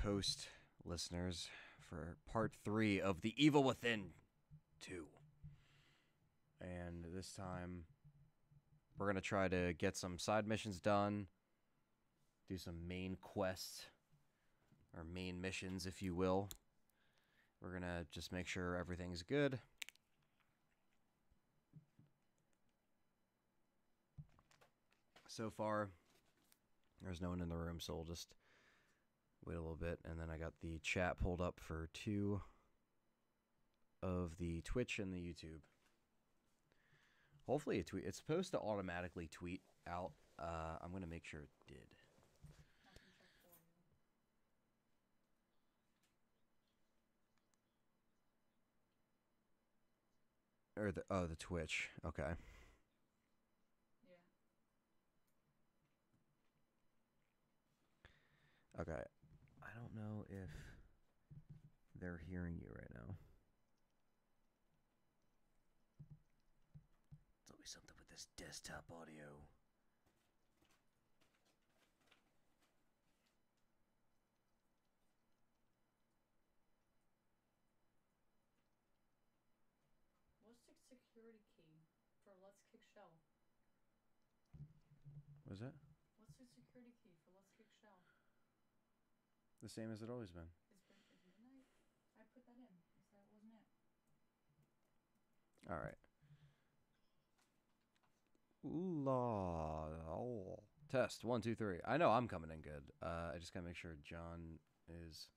post, listeners, for part 3 of The Evil Within 2. And this time, we're going to try to get some side missions done, do some main quests, or main missions, if you will. We're going to just make sure everything's good. So far, there's no one in the room, so we'll just wait a little bit. And then I got the chat pulled up for 2 of the Twitch and the YouTube. Hopefully it's supposed to automatically tweet out. I'm going to make sure it did. Or the Twitch. Okay. Okay. I don't know if they're hearing you right now. There's always something with this desktop audio. What's the security key for Let's Kick Shell? What is it? What's the security key for Let's Kick Shell? The same as it always been. It's midnight? I put that in. So that wasn't it. Alright. Ooh la. Oh. Test. 1, 2, 3. I know I'm coming in good. I just gotta make sure John is...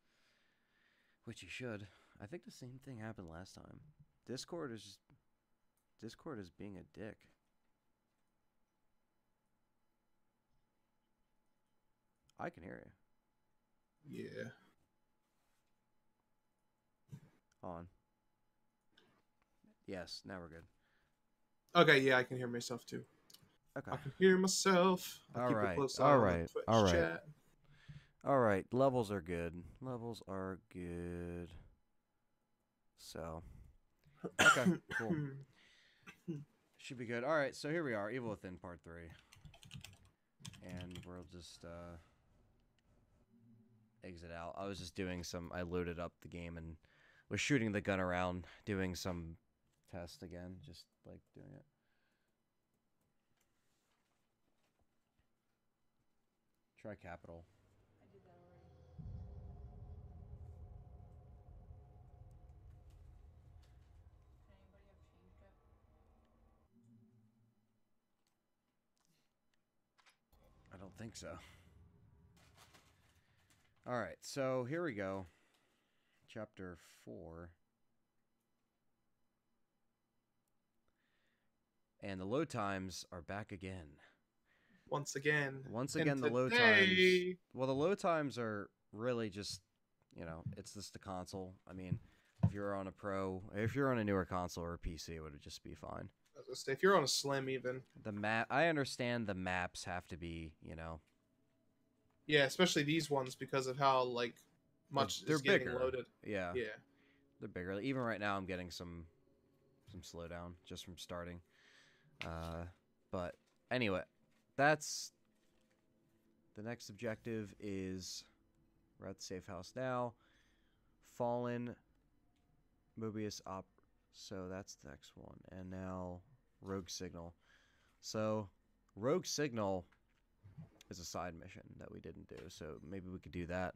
Which he should. I think the same thing happened last time. Discord is being a dick. I can hear you. Yeah. On. Yes, now we're good. Okay, yeah, I can hear myself too. Okay. I can hear myself. All right. All right. All right. Levels are good. Levels are good. So. Okay, cool. Should be good. All right, so here we are. Evil Within Part 3. And we'll just exit out. I was just doing some... I loaded up the game and was shooting the gun around, doing some tests again. Just, like, doing it. Try capital. I did that already. Can anybody have changed it? I don't think so. Alright, so here we go. Chapter 4. And the load times are back again. Once again. Once again, the load times... Well, the load times are really just, you know, it's just the console. I mean, if you're on a Pro... If you're on a newer console or a PC, it would just be fine. I was gonna say, if you're on a Slim even. The map... I understand the maps have to be, you know... Yeah, especially these ones because of how, like, much they're is getting bigger. loaded. Yeah. Yeah. They're bigger. Even right now, I'm getting some slowdown just from starting. But anyway, that's... The next objective is... We're at the safe house now. Fallen... Mobius Op... So that's the next one. And now... Rogue Signal. So, Rogue Signal... is a side mission that we didn't do, so maybe we could do that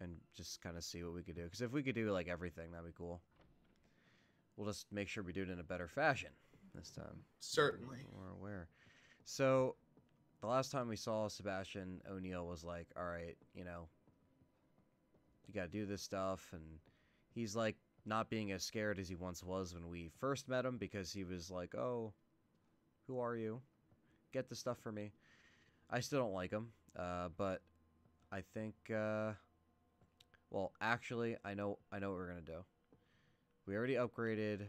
and just kind of see what we could do, because if we could do like everything, that'd be cool. We'll just make sure we do it in a better fashion this time. Certainly. We're aware. So the last time we saw Sebastian, O'Neill was like, all right, you know, you gotta do this stuff, and he's like not being as scared as he once was when we first met him, because he was like, oh, who are you? Get the stuff for me. I still don't like him, but I think, well, actually, I know what we're gonna do. We already upgraded.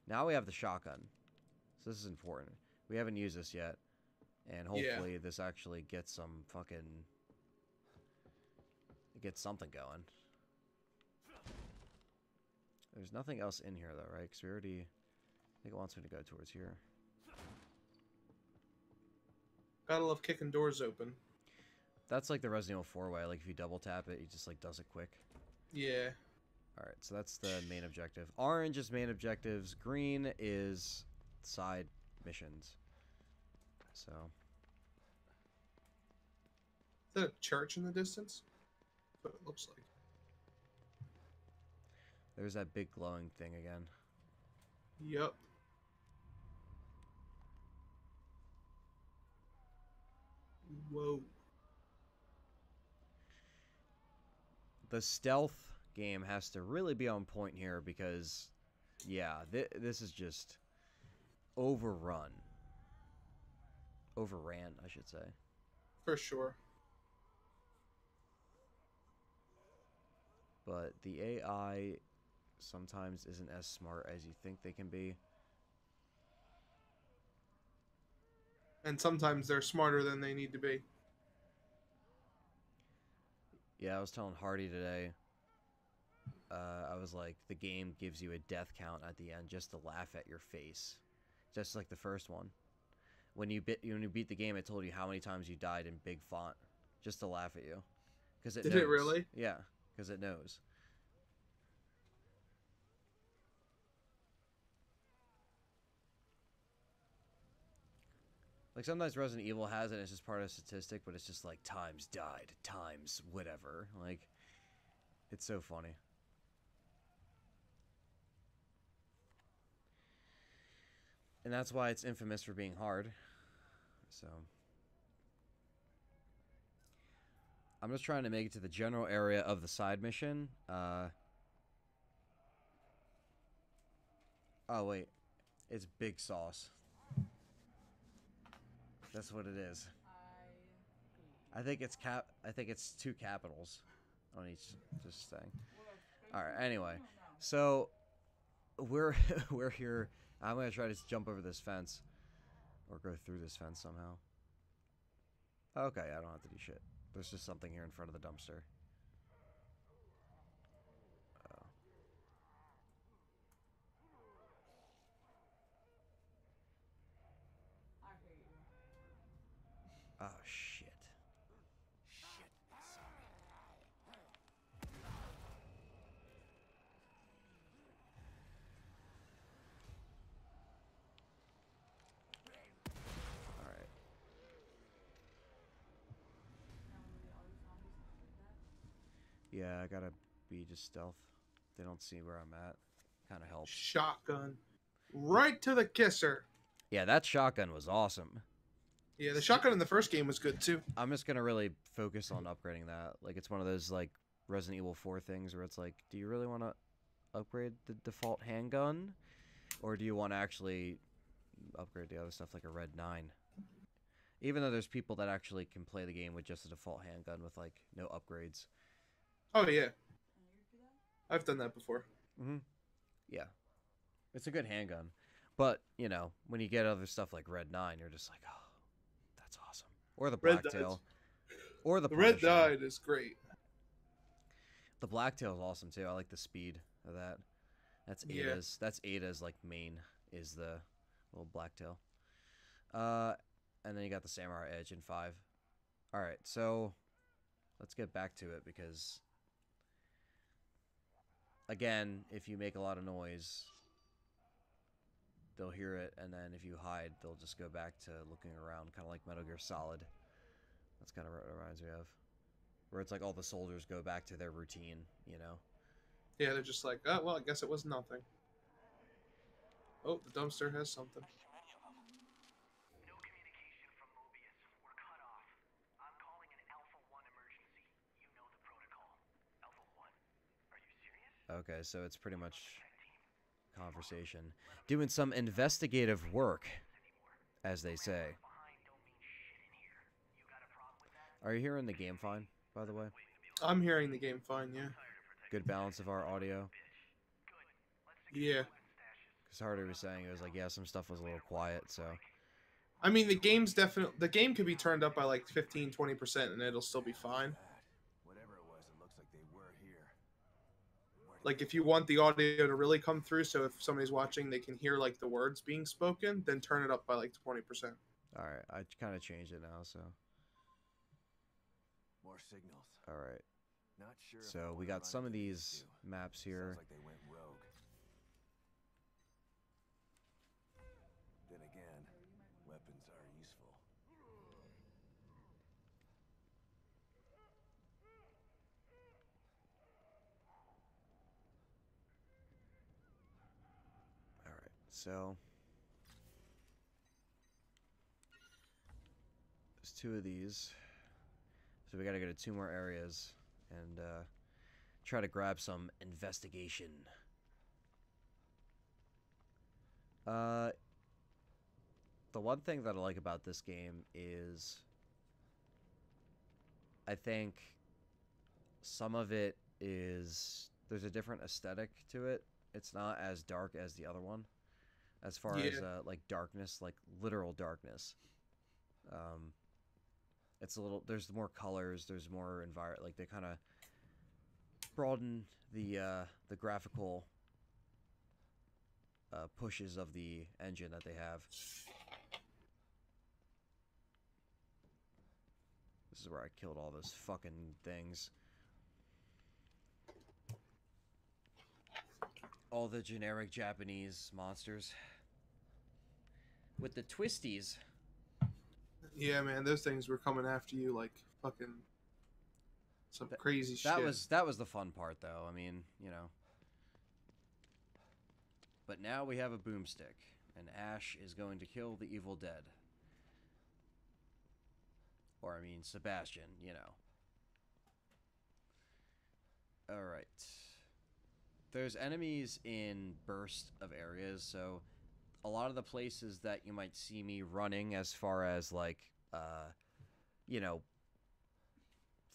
Now we have the shotgun, so this is important. We haven't used this yet, and hopefully this actually gets some fucking... It gets something going. There's nothing else in here, though, right? Because we already... I think it wants me to go towards here. Gotta love kicking doors open. That's like the Resident Evil 4 way. Like if you double tap it, it just like does it quick. Yeah. All right, so that's the main objective. Orange is main objectives. Green is side missions. So Is that a church in the distance? That's what it looks like. there's that big glowing thing again. Yup. Whoa. The stealth game has to really be on point here because, yeah, this is just overrun. Overran, I should say. For sure. But the AI sometimes isn't as smart as you think they can be. And sometimes they're smarter than they need to be. Yeah, I was telling Hardy today. I was like, the game gives you a death count at the end just to laugh at your face, just like the first one. When you beat the game, it told you how many times you died in big font, just to laugh at you, because it Did knows. it really? Yeah, because it knows. Like sometimes Resident Evil has it, it's just part of a statistic, but it's just like times died, times whatever. Like, it's so funny. And that's why it's infamous for being hard. So I'm just trying to make it to the general area of the side mission. Oh wait, it's Big Sauce. That's what it is. I think it's I think it's 2 capitals on each just thing. All right. Anyway, so we're we're here. I'm gonna try to jump over this fence, or go through this fence somehow. Okay, I don't have to do shit. There's just something here in front of the dumpster. Oh. I hate you. Oh shit. All right. Now, were the other zombies not like that? Yeah, I gotta be just stealth. They don't see where I'm at. Kind of helps. Shotgun. Right to the kisser. Yeah, that shotgun was awesome. Yeah, the shotgun in the first game was good too. I'm just gonna really focus on upgrading that. Like, it's one of those like Resident Evil 4 things where it's like, do you really want to upgrade the default handgun, or do you want to actually upgrade the other stuff like a Red 9? Even though there's people that actually can play the game with just a default handgun with like no upgrades. Oh yeah, And you do that? I've done that before. Mm-hmm. Yeah, it's a good handgun, but you know when you get other stuff like Red 9, you're just like, oh, that's awesome. Or the Red Blacktail, or the The Red Punisher. Dot is great. The Blacktail is awesome too. I like the speed of that. That's Yeah. Ada's. That's Ada's like main is the little Blacktail. And then you got the Samurai Edge in 5. All right, so let's get back to it because again, if you make a lot of noise, they'll hear it, and then if you hide, they'll just go back to looking around, kind of like Metal Gear Solid. That's kind of what it reminds me of, where it's like all the soldiers go back to their routine, you know. Yeah, they're just like, oh well, I guess it was nothing. Oh, the dumpster has something. No communication from Mobius. We're cut off. I'm calling an Alpha 1 emergency. You know the protocol. Alpha 1? Are you serious? Okay, so it's pretty much conversation, doing some investigative work, as they say. Behind don't mean shit in here. You got a problem with that? Are you hearing the game fine, by the way? I'm hearing the game fine, yeah. Good balance of our audio. Yeah. Because Harder was saying it was like, yeah, some stuff was a little quiet, so. I mean, the game could be turned up by like 15-20% and it'll still be fine. Whatever it was, it looks like they were here. Like if you want the audio to really come through, so if somebody's watching, they can hear like the words being spoken, then turn it up by like 20%. Alright, I kind of changed it now, so. More signals. All right. Not sure. if I So we wanna got run some of into these two. maps here. Sounds like they went rogue. Then again, weapons are useful. All right. So there's two of these. So we got to go to two more areas and try to grab some investigation. The one thing that I like about this game is I think some of it is there's a different aesthetic to it. It's not as dark as the other one as far Yeah. as like darkness, like literal darkness. It's a little there's more colors, there's more environment, like they kind of broaden the graphical pushes of the engine that they have. This is where I killed all those fucking things. All the generic Japanese monsters. With the twisties. Yeah, man, those things were coming after you like fucking some crazy shit. That was the fun part, though. I mean, you know. But now we have a boomstick, and Ash is going to kill the evil dead. Or, I mean, Sebastian, you know. Alright. There's enemies in burst of areas, so a lot of the places that you might see me running as far as, like, you know,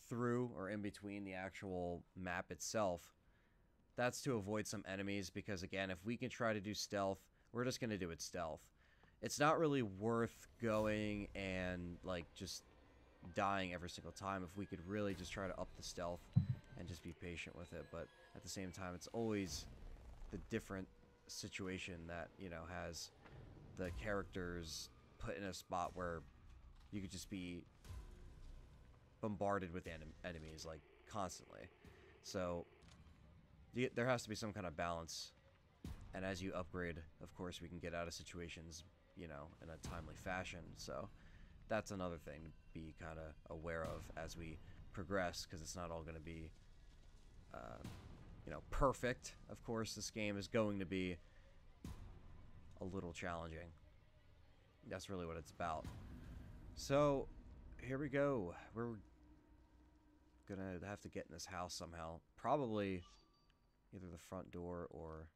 through or in between the actual map itself, that's to avoid some enemies, because, again, if we can try to do stealth, we're just going to do it stealth. It's not really worth going and, like, just dying every single time if we could really just try to up the stealth and just be patient with it. But at the same time, it's always the different situation that, you know, has the characters put in a spot where you could just be bombarded with enemies, like, constantly. So there has to be some kind of balance, and as you upgrade, of course, we can get out of situations, you know, in a timely fashion. So that's another thing to be kind of aware of as we progress, because it's not all going to be you know, perfect. Of course, this game is going to be a little challenging. That's really what it's about. So here we go. We're gonna have to get in this house somehow. Probably either the front door or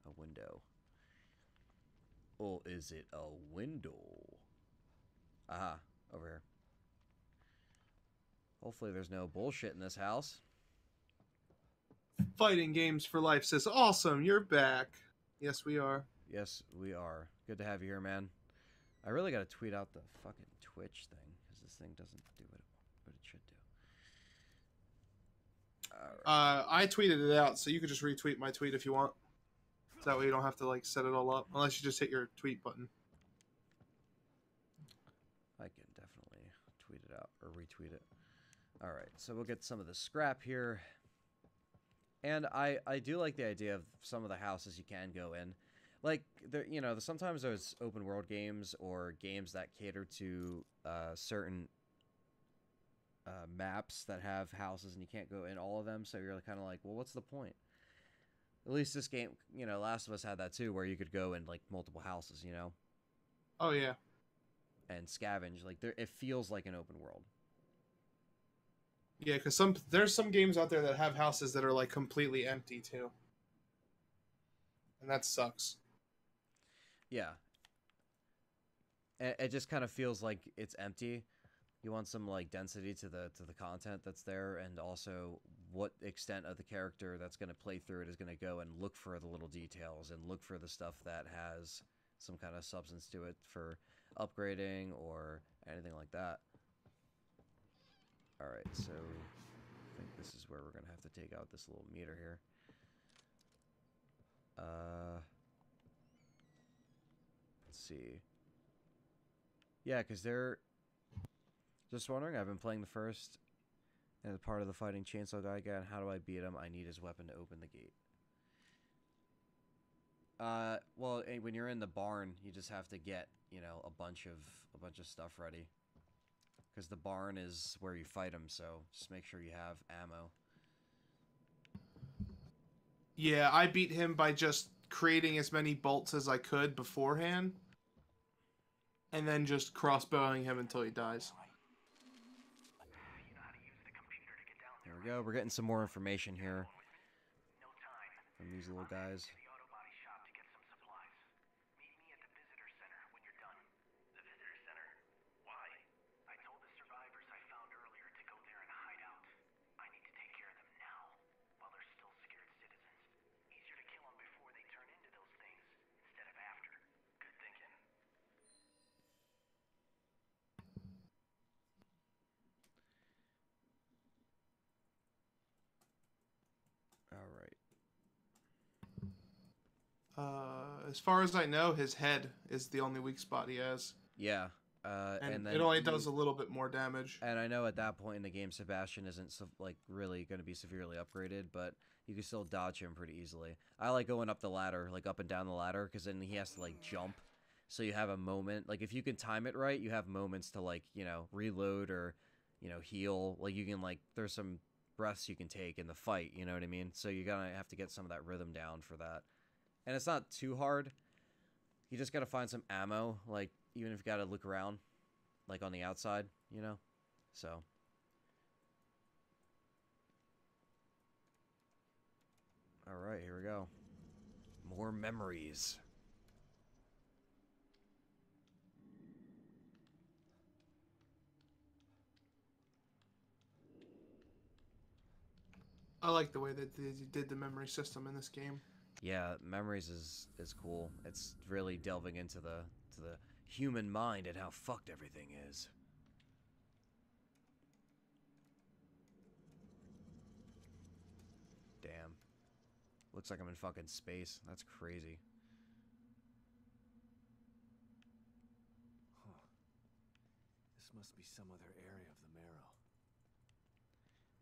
a window. Or is it a window? Aha, over here. Hopefully there's no bullshit in this house. Fighting Games for Life says, awesome, you're back. Yes, we are. Yes, we are. Good to have you here, man. I really gotta tweet out the fucking Twitch thing, because this thing doesn't do what it should do. Alright. I tweeted it out, so you could just retweet my tweet if you want. So that way you don't have to like set it all up, unless you just hit your tweet button. I can definitely tweet it out or retweet it. Alright, so we'll get some of the scrap here. And I do like the idea of some of the houses you can go in. Like, there, you know, sometimes there's open world games or games that cater to certain maps that have houses and you can't go in all of them. So you're kind of like, well, what's the point? At least this game, you know, Last of Us had that too, where you could go in like multiple houses, you know, Oh yeah. and scavenge. Like, it feels like an open world. Yeah, because there's some games out there that have houses that are like completely empty too, and that sucks. Yeah. It just kind of feels like it's empty. You want some like density to the content that's there, and also what extent of the character that's going to play through it is going to go and look for the little details and look for the stuff that has some kind of substance to it for upgrading or anything like that. Alright, so I think this is where we're going to have to take out this little meter here. Let's see. Yeah, because Just wondering, I've been playing the first and the part of the fighting chainsaw guy again. How do I beat him? I need his weapon to open the gate. Well, when you're in the barn, you just have to get, you know, a bunch of stuff ready. Because the barn is where you fight him, so just make sure you have ammo. Yeah, I beat him by just creating as many bolts as I could beforehand. And then just crossbowing him until he dies. There we go. We're getting some more information here from these little guys. As far as I know, his head is the only weak spot he has. Yeah. And then it only does a little bit more damage. And I know at that point in the game, Sebastian isn't like really going to be severely upgraded, but you can still dodge him pretty easily. I like going up the ladder, like up and down the ladder, because then he has to like jump. So you have a moment, like if you can time it right, you have moments to like, you know, reload or, you know, heal. Like you can like, there's some breaths you can take in the fight, you know what I mean? So you're going to have to get some of that rhythm down for that. And it's not too hard. You just got to find some ammo, like even if you got to look around, like on the outside, you know? So. Alright, here we go. More memories. I like the way that they did the memory system in this game. Yeah, memories is cool. It's really delving into the human mind and how fucked everything is. Damn. Looks like I'm in fucking space. That's crazy. Huh. This must be some other area of the marrow.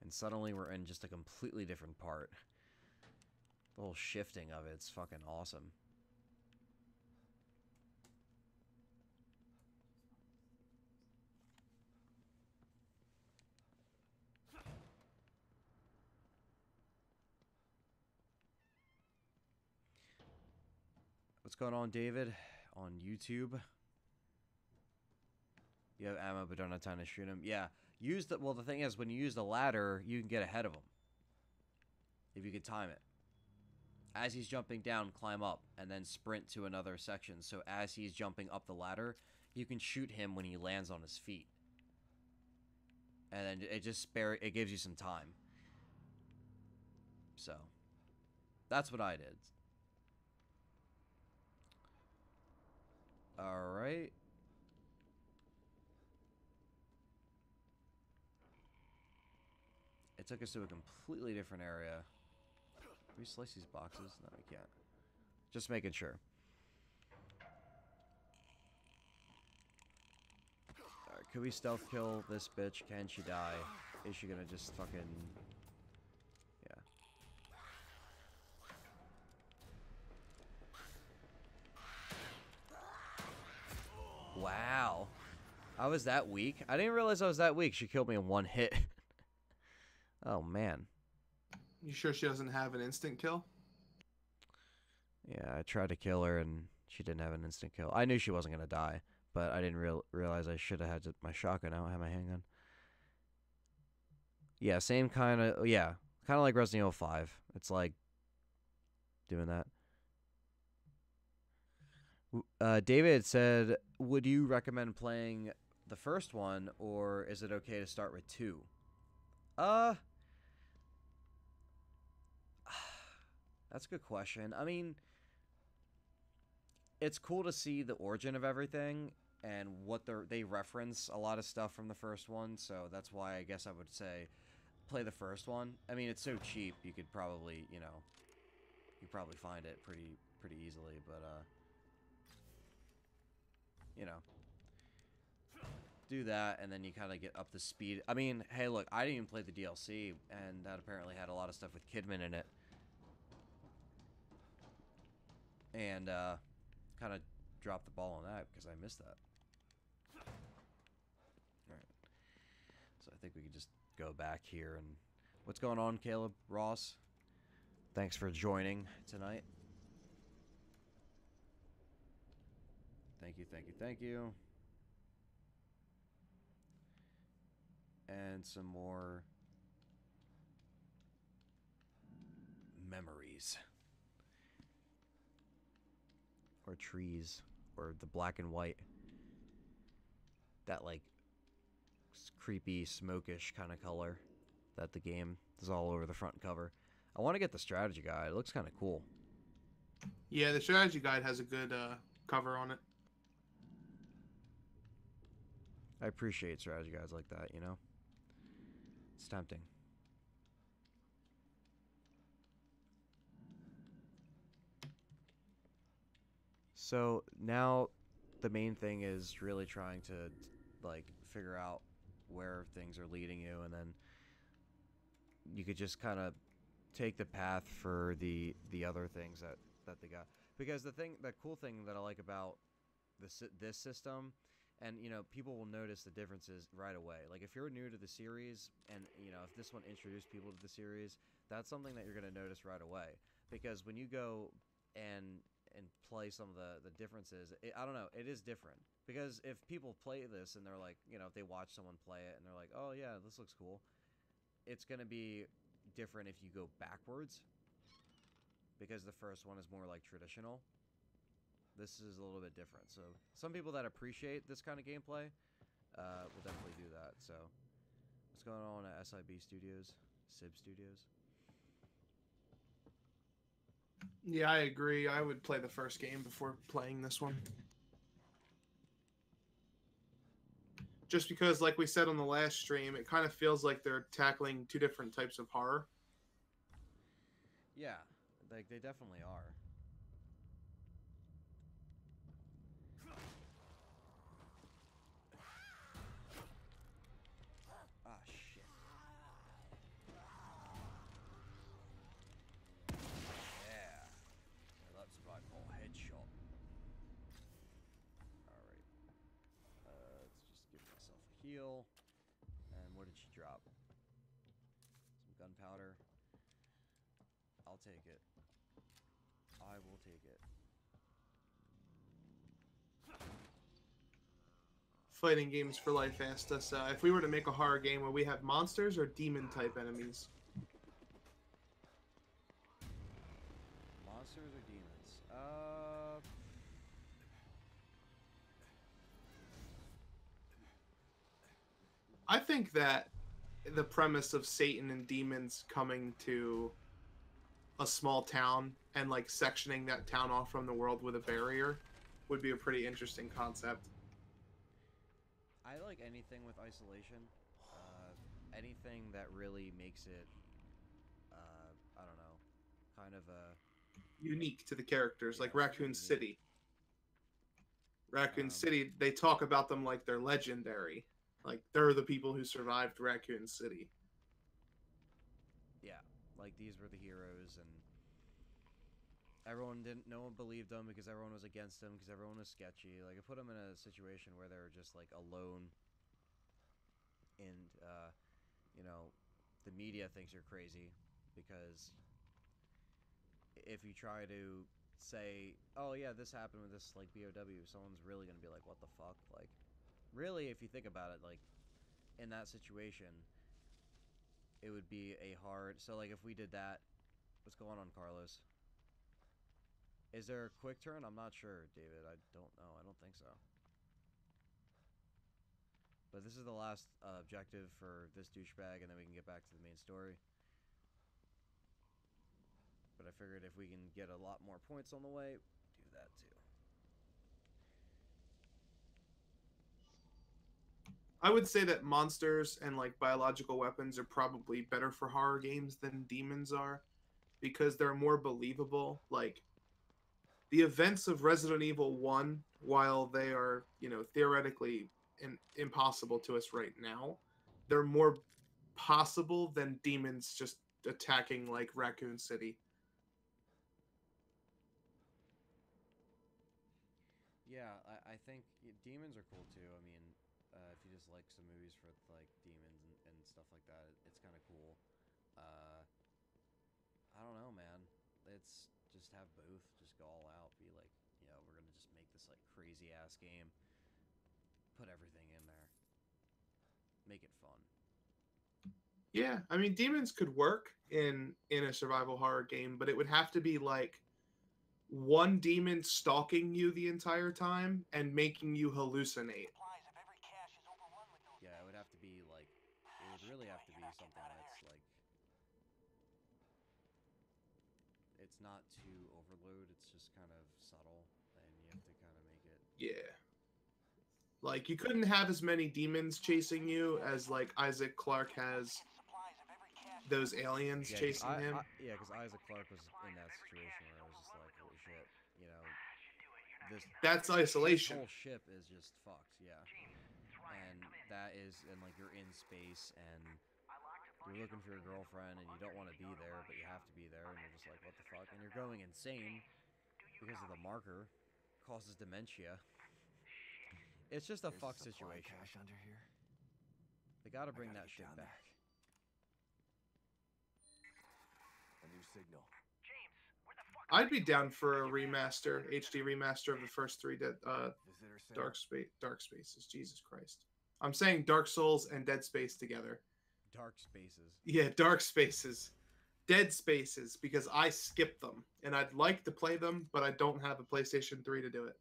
And suddenly we're in just a completely different part. The whole shifting of it's fucking awesome. What's going on, David? On YouTube? You have ammo but don't have time to shoot him. Yeah. Well, the thing is, when you use the ladder, you can get ahead of him. If you can time it. As he's jumping down, climb up, and then sprint to another section. So as he's jumping up the ladder, you can shoot him when he lands on his feet. And then it gives you some time. So, that's what I did. Alright. It took us to a completely different area. Can we slice these boxes? No, we can't. Just making sure. Alright, could we stealth kill this bitch? Can she die? Is she gonna just fucking... Yeah. Wow. I was that weak? I didn't realize I was that weak. She killed me in one hit. Oh, man. You sure she doesn't have an instant kill? Yeah, I tried to kill her and she didn't have an instant kill. I knew she wasn't going to die, but I didn't realize I should have had my shotgun out. I had my handgun. Yeah, same kind of... Yeah, kind of like Resident Evil 5. It's like doing that. David said, would you recommend playing the first one, or is it okay to start with 2? That's a good question. I mean, it's cool to see the origin of everything and what they reference a lot of stuff from the first one, so that's why I guess I would say play the first one. I mean, it's so cheap, you could probably, you know, you probably find it pretty easily, but you know. do that, and then you kind of get up to speed. I mean, hey, look, I didn't even play the DLC, and that apparently had a lot of stuff with Kidman in it. And kind of dropped the ball on that because I missed that. Alright. So I think we can just go back here and... What's going on, Caleb? Ross? Thanks for joining tonight. Thank you, thank you, thank you. And some more memories. Or trees. Or the black and white. That, like, creepy, smokish kind of color that the game is all over the front cover. I want to get the strategy guide. It looks kind of cool. Yeah, the strategy guide has a good cover on it. I appreciate strategy guides like that, you know? It's tempting. So now the main thing is really trying to, like, figure out where things are leading you, and then you could just kind of take the path for the other things that they got. Because the cool thing that I like about this system, and you know, people will notice the differences right away. Like if you're new to the series, and you know, if this one introduced people to the series, that's something that you're going to notice right away. Because when you go and play some of the differences, I don't know, it is different. Because if people play this and they're like, you know, if they watch someone play it and they're like, oh yeah, this looks cool, it's going to be different if you go backwards, because the first one is more like traditional. This is a little bit different. So some people that appreciate this kind of gameplay will definitely do that. So what's going on at SIB Studios? SIB Studios? Yeah, I agree. I would play the first game before playing this one. Just because, like we said on the last stream, it kind of feels like they're tackling two different types of horror. Yeah, like they definitely are. Ah, shit. Yeah. That's what I call headshot. Alright. Let's just give myself a heal. And what did she drop? Some gunpowder. I'll take it. I will take it. Fighting Games for Life asked us if we were to make a horror game, would we have monsters or demon type enemies? Monsters or demons? I think that the premise of Satan and demons coming to a small town and like sectioning that town off from the world with a barrier would be a pretty interesting concept. I like anything with isolation. Anything that really makes it, I don't know, kind of a... Unique to the characters, like Yeah, Raccoon unique. City. Raccoon City, they talk about them like they're legendary. Like they're the people who survived Raccoon City. Yeah, like these were the heroes, and no one believed them because everyone was against them, because everyone was sketchy. Like, it put them in a situation where they were just, like, alone, and, you know, the media thinks you're crazy, because if you try to say, oh yeah, this happened with this, like, BOW, someone's really gonna be like, what the fuck? Like, really, if you think about it, like, in that situation, it would be a hard... So, like, if we did that... What's going on, Carlos? Is there a quick turn? I'm not sure, David. I don't know. I don't think so. But this is the last objective for this douchebag, and then we can get back to the main story. But I figured if we can get a lot more points on the way, do that too. I would say that monsters and like biological weapons are probably better for horror games than demons are, because they're more believable. Like the events of Resident Evil 1, while they are, you know, theoretically impossible to us right now. They're more possible than demons just attacking like Raccoon City. Yeah, I think demons are cool too. I mean, if you just like some movies for like demons and stuff like that, it's kind of cool. Uh, I don't know, man. It's just have both. Just go all out. Be like, we're gonna just make this like crazy ass game. Put everything in there. Make it fun. Yeah, I mean demons could work in a survival horror game, but it would have to be like one demon stalking you the entire time and making you hallucinate. Yeah, it would have to be like, it would really have to be something that's like, it's not too overload. It's just kind of subtle, and you have to kind of make it. Yeah. Like you couldn't have as many demons chasing you as like Isaac Clarke has those aliens chasing him. Because Isaac Clarke was in that situation where I was just like, holy shit, That's this isolation. whole ship is just fucked, yeah. And that is, and like you're in space and you're looking for your girlfriend and you don't want to be there, but you have to be there, and you're just like, what the fuck? And you're going insane because of the marker, causes dementia. It's just a fuck situation. Cache under here. They gotta bring that shit down there. back. A new signal. I'd be down for a remaster, HD remaster of the first three Visitor center. Dark Spaces. Jesus Christ. I'm saying Dark Souls and Dead Space together. Dark Spaces. Yeah, Dark Spaces. Dead Spaces, because I skipped them. And I'd like to play them, but I don't have a PlayStation 3 to do it.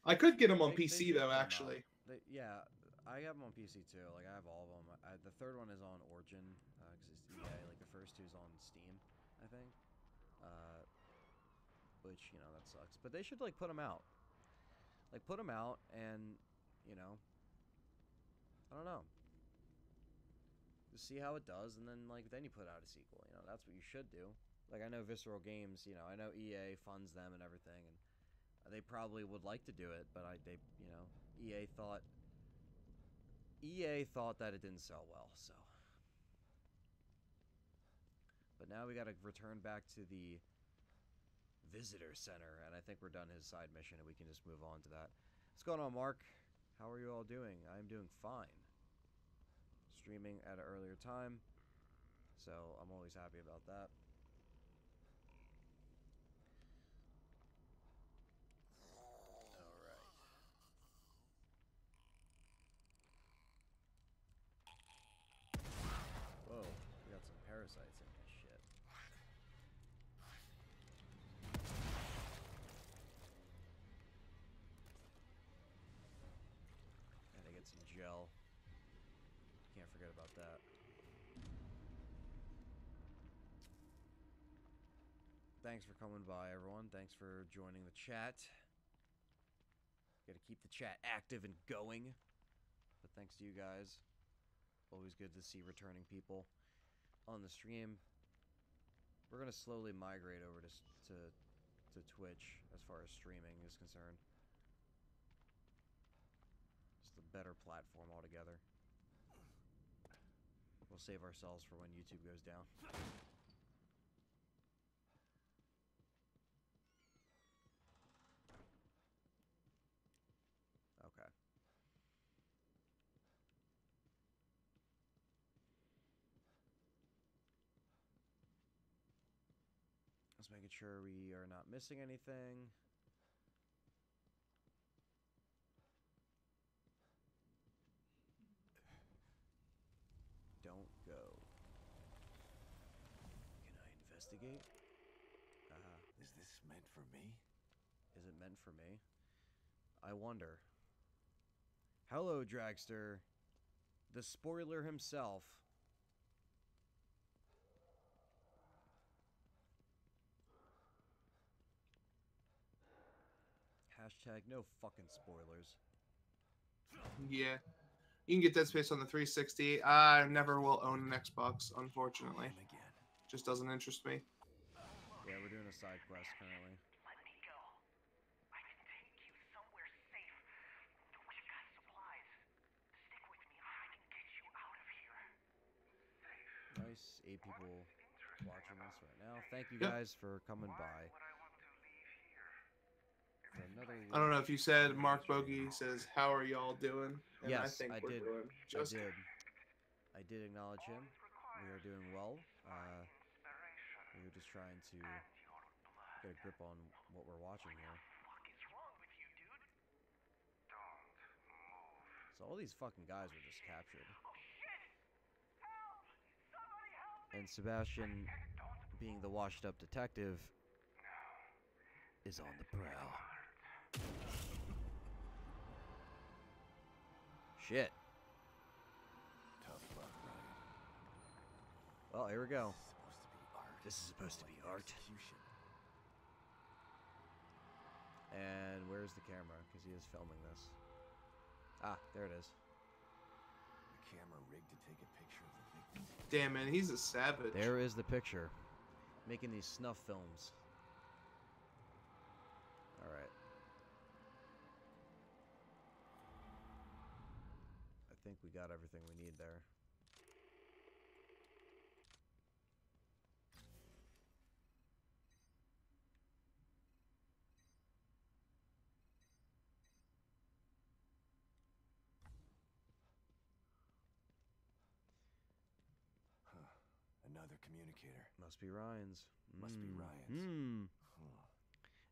I could get them on PC, though, actually. Yeah, I have them on PC, too. Like, I have all of them. The third one is on Origin, because it's EA. Like, the first two's on Steam, I think. Which, that sucks. But they should, like, put them out. Like, put them out, and, I don't know. Just see how it does, and then you put out a sequel. That's what you should do. Like, I know Visceral Games, I know EA funds them and everything, and they probably would like to do it, but EA thought that it didn't sell well, so. But now we got to return back to the visitor center, and I think we're done his side mission, and we can just move on to that. What's going on, Mark? How are you all doing? I'm doing fine. Streaming at an earlier time, so I'm always happy about that. Alright. Whoa, we got some parasites in this shit. Gotta get some gel. Can't forget about that. Thanks for coming by, everyone. Thanks for joining the chat. Gotta keep the chat active and going. But thanks to you guys. Always good to see returning people on the stream. We're gonna slowly migrate over to Twitch as far as streaming is concerned. Just a better platform altogether. We'll save ourselves for when YouTube goes down. Okay. Just making sure we are not missing anything. Don't go. Can I investigate? Is this meant for me? Is it meant for me? I wonder. Hello, Dragster. The spoiler himself. Hashtag no fucking spoilers. Yeah. You can get Dead Space on the 360. I never will own an Xbox, unfortunately. Again. Just doesn't interest me. Yeah, we're doing a side quest currently. Let me go. I can take you nice. 8 people watching us right now. Thank you Yep. guys for coming by. For another I don't know if you said look Mark at the Bogey says, "How are y'all doing?" And I Yes, think I we're did. doing just I did acknowledge him. We are doing well. We were just trying to get a grip on what we're watching here. So all these fucking guys were just captured. And Sebastian, being the washed-up detective, is on the prowl. Shit. Tough luck, Ryan. Well, here we go. This is supposed to be art. This is supposed to be art. Execution. And where's the camera? Because he is filming this. Ah, there it is. The camera rigged to take a picture of the victim. damn man, he's a savage. There is the picture. Making these snuff films. Alright. I think we got everything we need there. Another communicator. Must be Ryan's. Must be Ryan's. Hmm. Huh.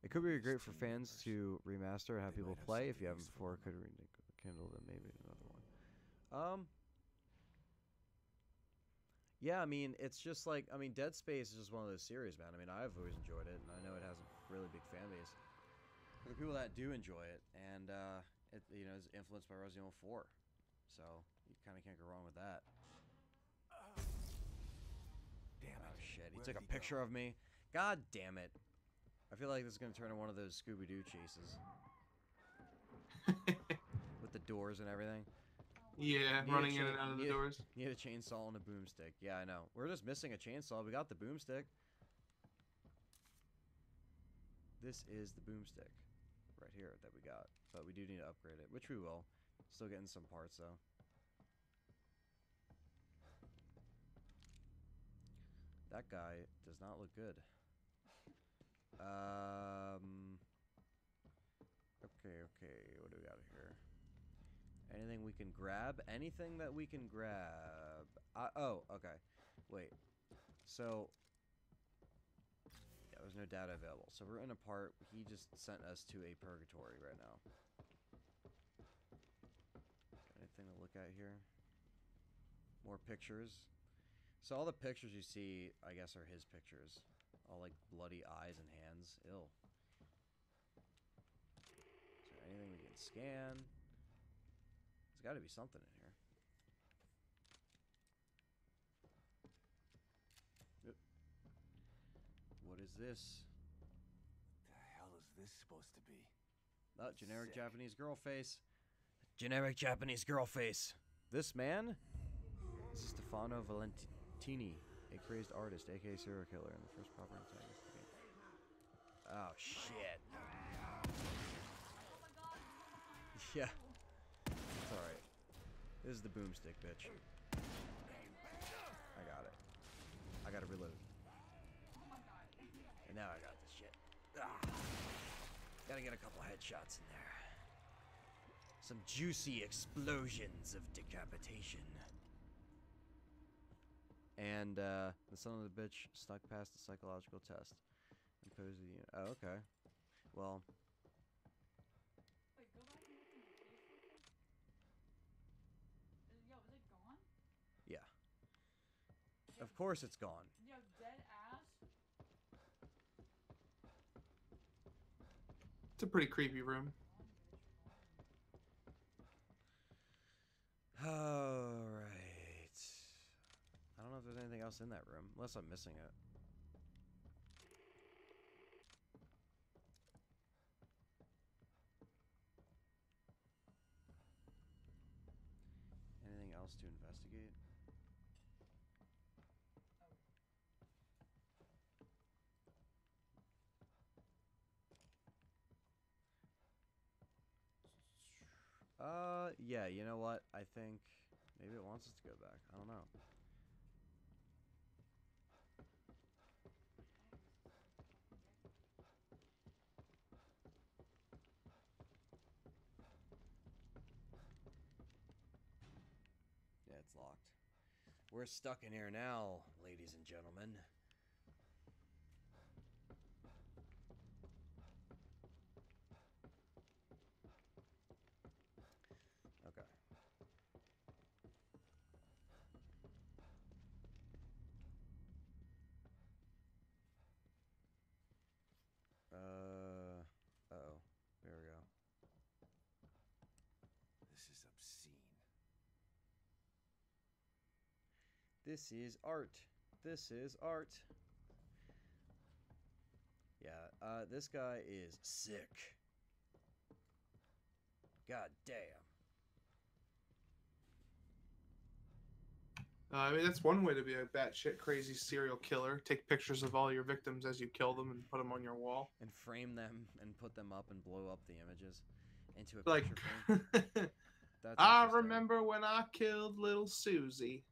It could be great for Steam fans universe. to remaster and have They people might have play. If something you haven't useful before, in could rekindle them maybe another one. Yeah, I mean, it's just like, I mean, Dead Space is just one of those series, man. I mean, I've always enjoyed it, and I know it has a really big fan base. There are people that do enjoy it, and it, you know, is influenced by Resident Evil 4, so you kind of can't go wrong with that. Damn Oh it. shit, he Where took did a he go? picture of me. God damn it. I feel like this is going to turn into one of those Scooby-Doo chases. With the doors and everything. Yeah, Need a running in chain- and out of the need- doors. Need a chainsaw and a boomstick. Yeah, I know. We're just missing a chainsaw. We got the boomstick. This is the boomstick. Right here that we got. But we do need to upgrade it, which we will. Still getting some parts, though. That guy does not look good. Okay. What do we got here? Anything we can grab? Anything that we can grab? Oh, okay. Wait. So, yeah, there's no data available. So we're in a part. He just sent us to a purgatory right now. Anything to look at here? More pictures. So all the pictures you see, I guess, are his pictures. All like bloody eyes and hands. Ew. Is there anything we can scan? There's got to be something in here. Yep. What is this? The hell is this supposed to be? Oh, generic Sick. Japanese girl face. Generic Japanese girl face. This man? This is Stefano Valentini, a crazed artist, aka serial killer, and the first proper antagonist of the game. Oh, shit. Yeah. It's alright. This is the boomstick, bitch. I got it. I gotta reload. And now I got this shit. Gotta get a couple headshots in there. Some juicy explosions of decapitation. And the son of the bitch stuck past the psychological test. Impose the unit. Oh, okay. Well, Wait, go back and look in the case real quick. Yo, is it gone? yeah. Of course it's gone. Yo, dead ass. It's a pretty creepy room. Gone, bitch, gone. Alright. I don't know if there's anything else in that room, unless I'm missing it. Anything else to investigate? Yeah, you know what? I think maybe it wants us to go back. I don't know. it's locked. We're stuck in here now, ladies and gentlemen. Okay. Uh-oh. There we go. This is obscene. This is art. This is art. Yeah, this guy is sick. God damn. I mean, that's one way to be a batshit crazy serial killer. Take pictures of all your victims as you kill them and put them on your wall. And frame them and put them up and blow up the images into a Like, picture frame. That's I interesting. remember when I killed little Susie.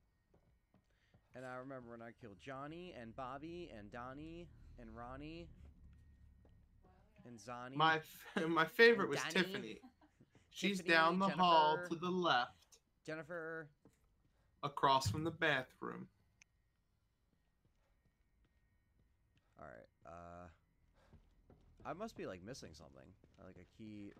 And I remember when I killed Johnny and Bobby and Donnie and Ronnie and Zani. My favorite And was Danny. Tiffany. She's Tiffany, down the hall Jennifer. to the left, Jennifer. across from the bathroom. Alright, I must be, like, missing something. Like a key...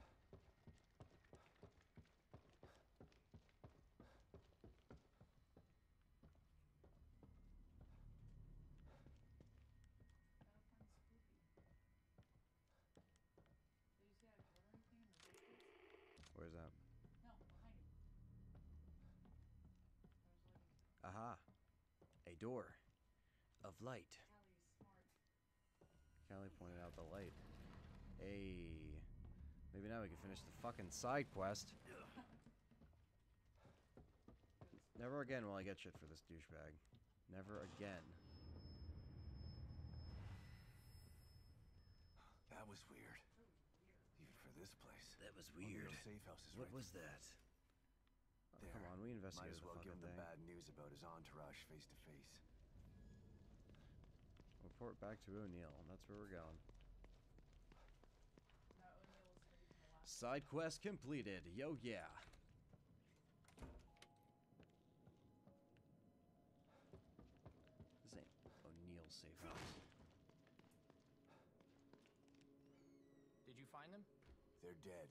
Where's that? No, behind you. I was looking. Aha. A door. Of light. Callie's smart. Callie pointed out the light. Hey. Maybe now we can finish the fucking side quest. Never again will I get shit for this douchebag. Never again. That was weird. Even for this place. That was O'Neill's weird. safe house is What right was there. that? Oh, There. come on, we Might investigated as the well give fucking him the thing. bad news about his entourage face to face. Report back to O'Neill. That's where we're going. No, O'Neill was safe in the last. Side quest completed. Yo, yeah. This ain't O'Neill's safe house. Did you find them? They're dead.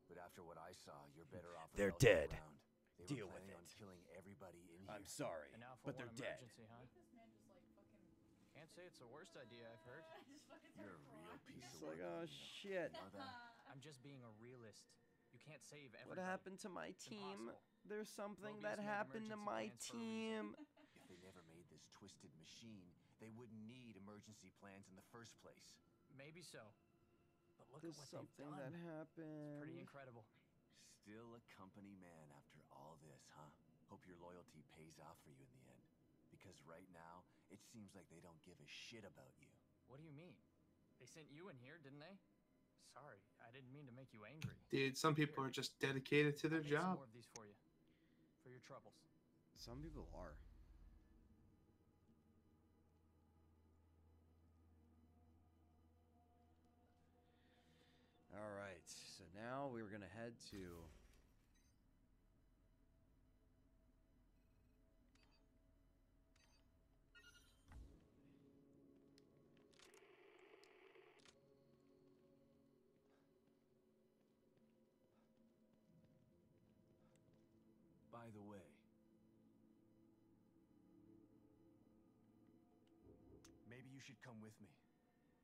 But after what I saw, you're better off. They're without them dead. around. They Deal were with planning on it. killing everybody in here. I'm sorry, And now for but one they're dead. emergency, huh? This man just like fucking. Can't say it's the worst idea I've heard. just fucking You're a started real crying. piece It's of like, work. oh O'Neill. shit. You know that? I'm just being a realist. You can't save everybody. What happened to my It's team? impossible. There's something Mobius that made happened to my emergency plans for a reason. team. If they never made this twisted machine, they wouldn't need emergency plans in the first place. Maybe so. But look There's at what they've something done. that happened. It's pretty incredible. Still a company man after all this, huh? Hope your loyalty pays off for you in the end. Because right now, it seems like they don't give a shit about you. What do you mean? They sent you in here, didn't they? Sorry, I didn't mean to make you angry. Dude, some people are just dedicated to their I made some job. more of these for you. For your troubles. Some people are. All right, so now we're gonna head to. By the way, maybe you should come with me.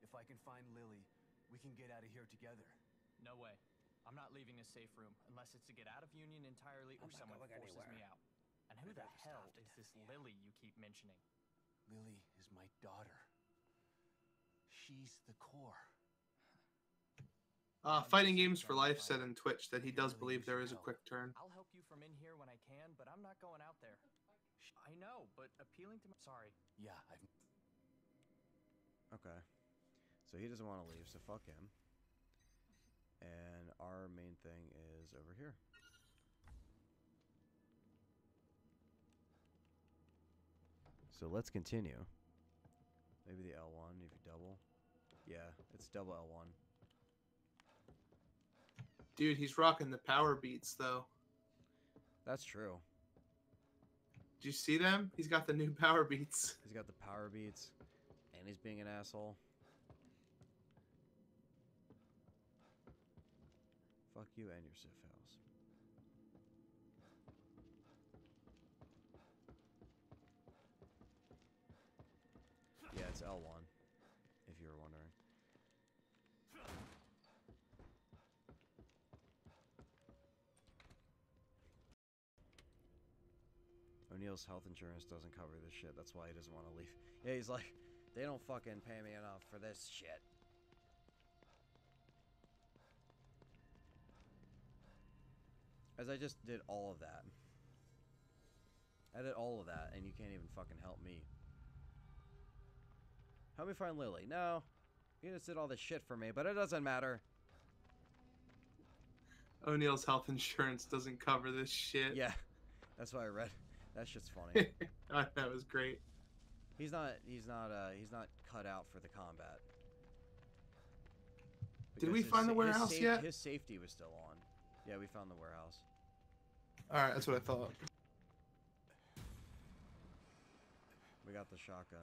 If I can find Lily, we can get out of here together. No way. I'm not leaving a safe room unless it's to get out of Union entirely or I'm not someone going forces anywhere. me out. And who I'd the rather hell starve to is death this here. Lily you keep mentioning? Lily is my daughter. She's the core. Fighting Games for Life said in Twitch that he does believe there is a quick turn. I'll help you from in here when I can, but I'm not going out there. I know, but appealing to my... Sorry. Yeah, I've... Okay. So he doesn't want to leave, so fuck him. And our main thing is over here. So let's continue. Maybe the L1 if you double. Yeah, it's double L1. Dude, he's rocking the power beats though. That's true. Did you see them? He's got the new power beats. He's got the power beats, and he's being an asshole. Fuck you and your Sith house. Yeah, it's L1, if you were wondering. O'Neill's health insurance doesn't cover this shit. That's why he doesn't want to leave. Yeah, he's like, they don't fucking pay me enough for this shit. As I just did all of that. I did all of that, and you can't even fucking help me. Help me find Lily. No. You just did all this shit for me, but it doesn't matter. O'Neill's health insurance doesn't cover this shit. Yeah. That's what I read. That shit's funny. That was great. He's not cut out for the combat. Did we Because find the warehouse yet? His safety was still on. Yeah, we found the warehouse. Alright, that's what I thought. We got the shotgun.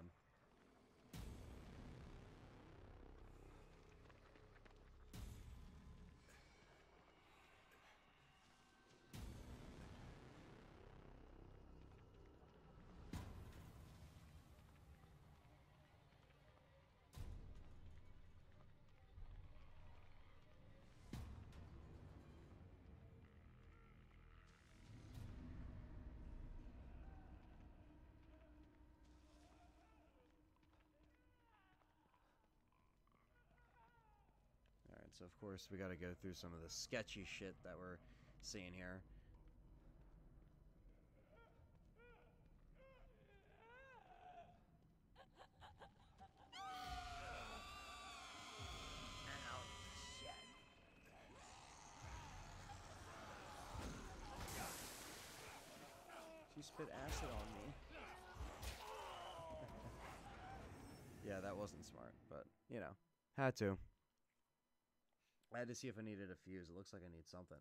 Alright, so of course we gotta go through some of the sketchy shit that we're seeing here. She spit acid on me. Yeah, that wasn't smart, but, you know, had to. I had to see if I needed a fuse. It looks like I need something.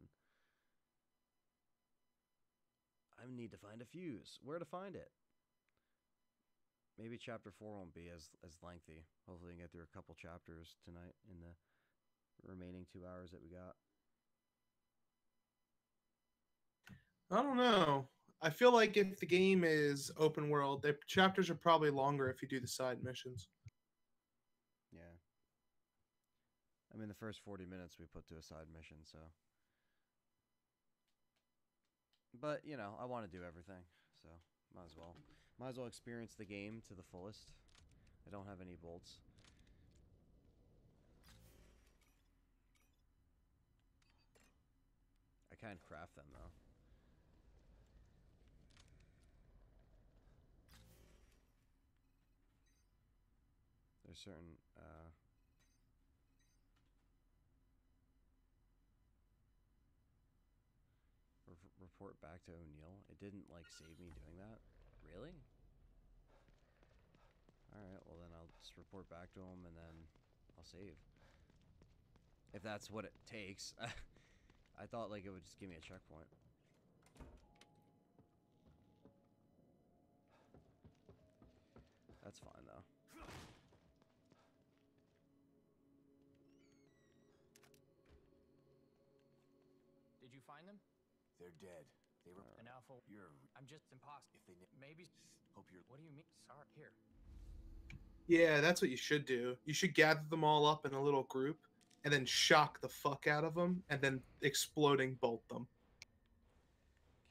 I need to find a fuse. Where to find it? Maybe chapter 4 won't be as lengthy. Hopefully we can get through a couple chapters tonight in the remaining 2 hours that we got. I don't know. I feel like if the game is open world, the chapters are probably longer if you do the side missions. Yeah. I mean, the first 40 minutes we put to a side mission, so. But, you know, I want to do everything, so might as well. Might as well experience the game to the fullest. I don't have any bolts. I can craft them, though. There's certain, report back to O'Neill. It didn't, like, save me doing that? Really? Alright, well then I'll just report back to him and then I'll save. If that's what it takes. I thought, like, it would just give me a checkpoint. That's fine, though. Did you find them? They're dead. They were An alpha. You're. I'm just impossible. If they Maybe. hope you're. What do you mean? Sorry. Here. Yeah, that's what you should do. You should gather them all up in a little group and then shock the fuck out of them and then exploding bolt them.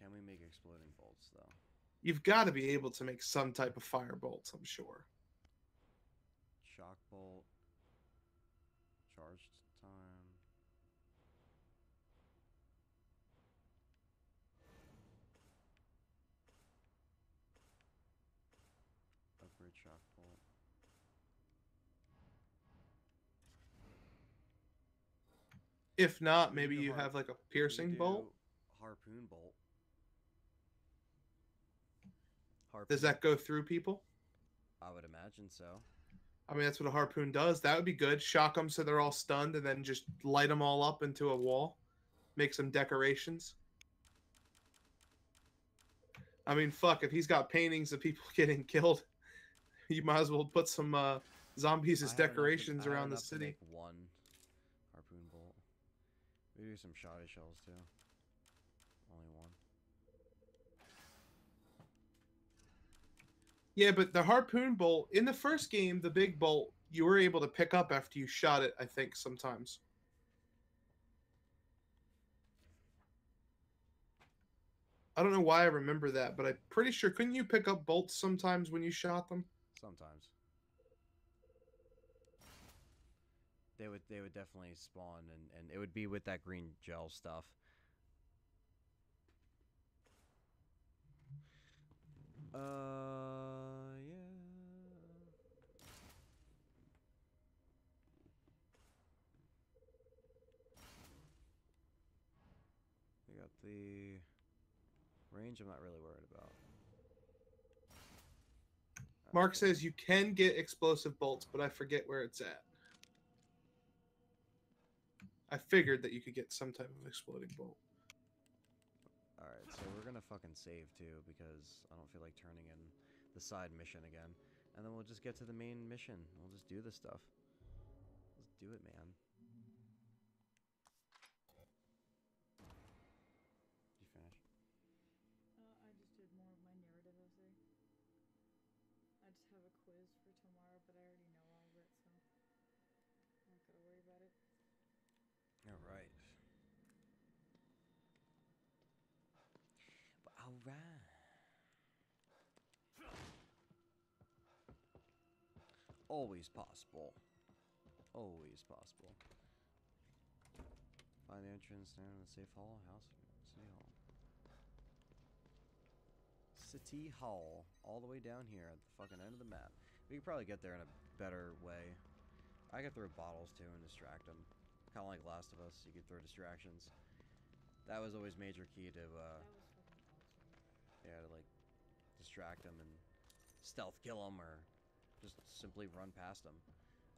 Can we make exploding bolts, though? You've got to be able to make some type of fire bolts, I'm sure. Shock bolt. Charged time. Upgrade shock bolt. If not, maybe do you har- have like a You piercing do bolt. Harpoon bolt. Does that go through people? I would imagine so. I mean, that's what a harpoon does. That would be good. Shock them so they're all stunned and then just light them all up into a wall. Make some decorations. I mean, fuck, if he's got paintings of people getting killed, you might as well put some zombies as decorations I have around the enough to city. make one harpoon bolt. We do some shoddy shells too. Only one. Yeah, but the harpoon bolt in the first game, the big bolt, you were able to pick up after you shot it, I think, sometimes. I don't know why I remember that, but I'm pretty sure, couldn't you pick up bolts sometimes when you shot them? Sometimes. They would definitely spawn, and it would be with that green gel stuff. Yeah. We got the range I'm not really worried about. Mark says you can get explosive bolts, but I forget where it's at. I figured that you could get some type of exploding bolt. Alright, so we're gonna fucking save too, because I don't feel like turning in the side mission again. And then we'll just get to the main mission. We'll just do this stuff. Let's do it, man. Did you finish? I just did more of my narrative essay. I just have a quiz for tomorrow, but I already know all of it, so I'm not gonna worry about it. Alright. Alright. Always possible. Always possible. Find the entrance down in the safe hall. House. City Hall. City Hall. All the way down here at the fucking end of the map. We could probably get there in a better way. I could throw bottles too and distract them. Kind of like Last of Us. You could throw distractions. That was always major key to, That was fucking awesome. yeah, to like distract them and stealth kill them or just simply run past them.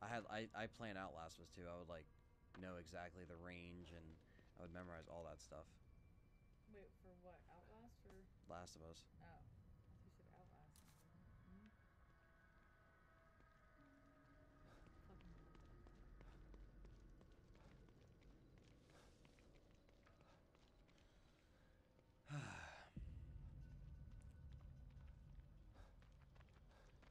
I plan out Last of Us 2. I would like know exactly the range and I would memorize all that stuff. Wait, for what? Outlast or? Last of Us. Oh. I thought you said Outlast. Mm-hmm. Fucking love that game.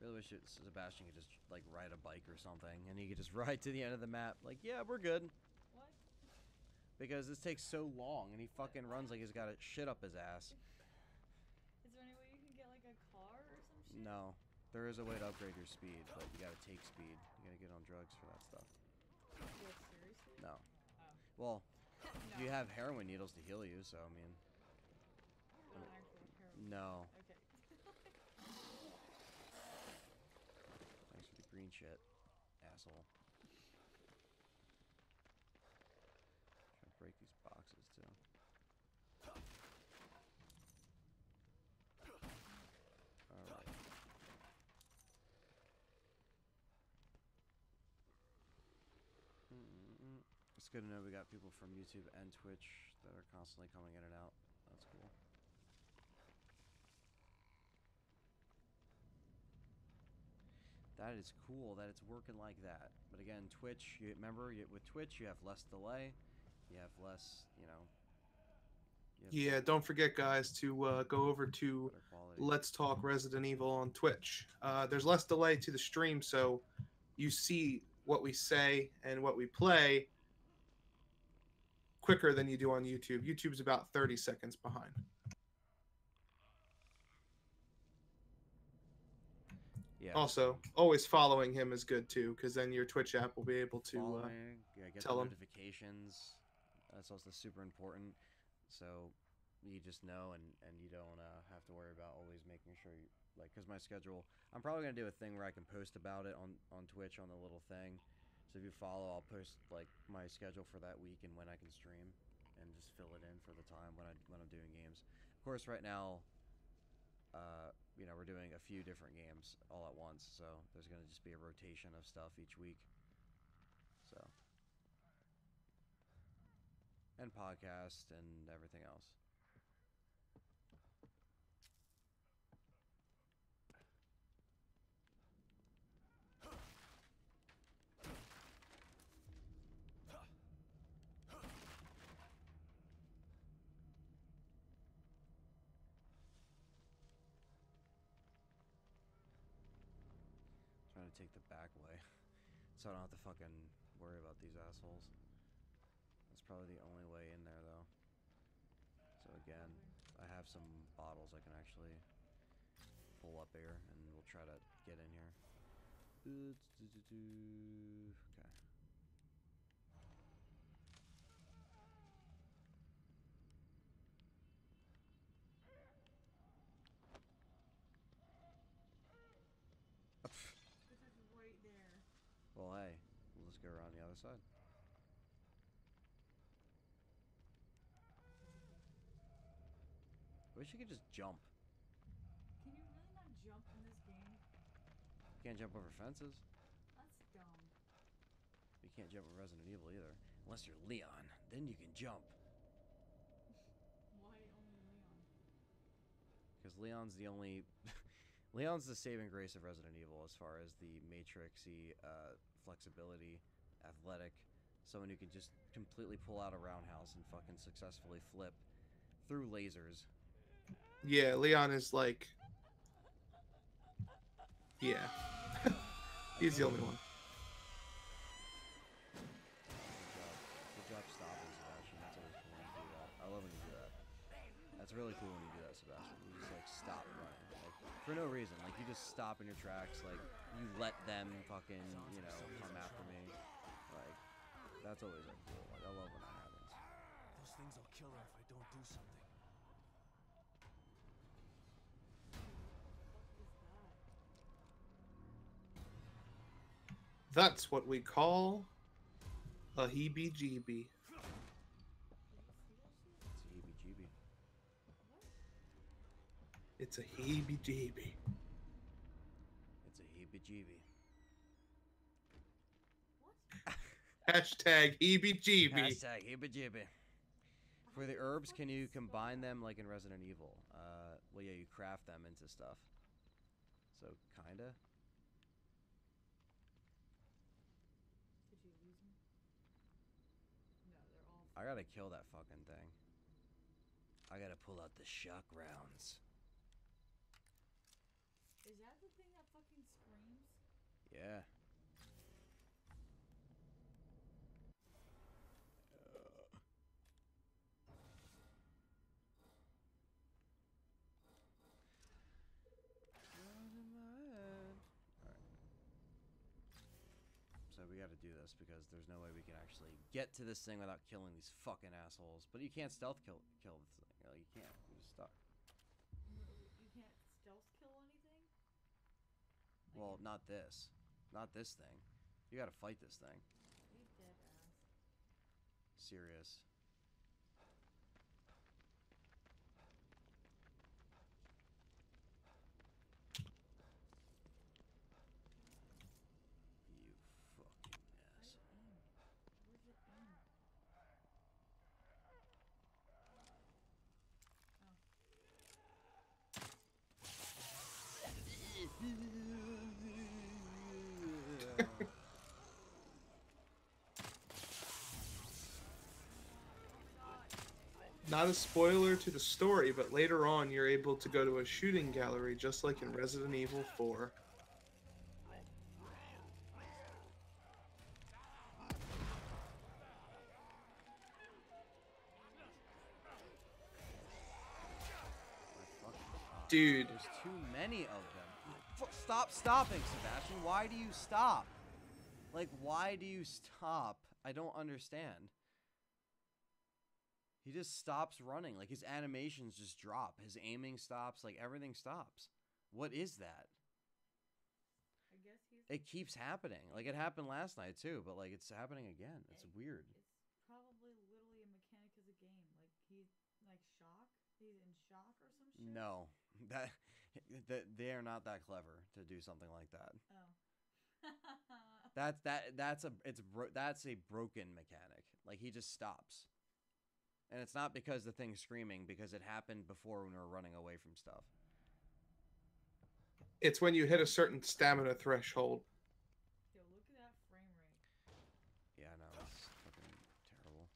Really wish Sebastian could just like ride a bike or something and he could just ride to the end of the map. Like, yeah, we're good. What? Because this takes so long and he fucking runs like he's got a shit up his ass. Is there any way you can get like a car or some shit? No. There is a way to upgrade your speed, but you gotta take speed. You gotta get on drugs for that stuff. What, seriously? No. Oh. Well, No. you have heroin needles to heal you, so I mean, Not actual heroin. no. Okay. Thanks for the green shit, asshole. Trying to break these boxes too. Alright. It's good to know we got people from YouTube and Twitch that are constantly coming in and out. That's cool. That is cool that it's working like that. But again, Twitch, you remember, with Twitch you have less delay, you have less, you know. Yeah, don't forget, guys, to go over to Let's Talk Resident Evil on Twitch. There's less delay to the stream, so you see what we say and what we play quicker than you do on YouTube. YouTube's about 30 seconds behind. Yeah. Also, always following him is good too, because then your Twitch app will be able to get tell the him. Notifications. That's also super important. So you just know, and you don't have to worry about always making sure you like. Because my schedule, I'm probably gonna do a thing where I can post about it on Twitch on the little thing. So if you follow, I'll post like my schedule for that week and when I can stream, and just fill it in for the time when I'm doing games. Of course, right now, you know, we're doing a few different games all at once, so there's gonna just be a rotation of stuff each week. So, and podcast and everything else. gonna take the back way, so I don't have to fucking worry about these assholes. That's probably the only way in there, though. So again, I have some bottles I can actually pull up here, and we'll try to get in here. Okay. It's just right there. Well, hey, we'll just go around the other side. I wish you could just jump. Can you really not jump in this game? You can't jump over fences. That's dumb. You can't jump in Resident Evil either. Unless you're Leon, then you can jump. Why only Leon? Because Leon's the only... Leon's the saving grace of Resident Evil as far as the matrixy flexibility, athletic, someone who can just completely pull out a roundhouse and fucking successfully flip through lasers. Yeah, Leon is like... Yeah. He's the only one. Good job stopping, Sebastian. That's always cool when you do that. I love when you do that. That's really cool when you do that, Sebastian. You just like stop running. Like, for no reason. Like you just stop in your tracks, like you let them fucking, you know, come after me. Like that's always like cool. Like I love when that happens. Those things will kill her if I don't do something. That's what we call a heebie-jeebie. It's a heebie-jeebie. It's a heebie-jeebie. It's a heebie-jeebie. What? Hashtag heebie-jeebie. Hashtag heebie-jeebie. For the herbs, can you combine them like in Resident Evil? Well, yeah, you craft them into stuff. So, kinda. Did you lose them? No, they're all. I gotta kill that fucking thing. I gotta pull out the shock rounds. Is that the thing that fucking screams? Yeah. So we gotta do this because there's no way we can actually get to this thing without killing these fucking assholes. But you can't stealth kill this thing. Like, you can't. You're just stuck. You can't stealth kill anything? Well, not this. Not this thing. You gotta fight this thing. You dead ass. Serious. You fucking ass. Where's it aim? Not a spoiler to the story, but later on you're able to go to a shooting gallery just like in Resident Evil 4. Dude. There's too many of them. Stop stopping, Sebastian. Why do you stop? Like, why do you stop? I don't understand. He just stops running. Like, his animations just drop. His aiming stops. Like, everything stops. What is that? I guess he's. It keeps happening. Like, it happened last night, too. But, like, it's happening again. It's weird. It's probably literally a mechanic of the game. Like, he's, like, shock? He's in shock or some shit? No. That they are not that clever to do something like that. Oh. That's a broken mechanic. Like, he just stops. And it's not because the thing's screaming, because it happened before when we were running away from stuff. It's when you hit a certain stamina threshold. Yo, look at that frame rate. Yeah, no, it's fucking terrible.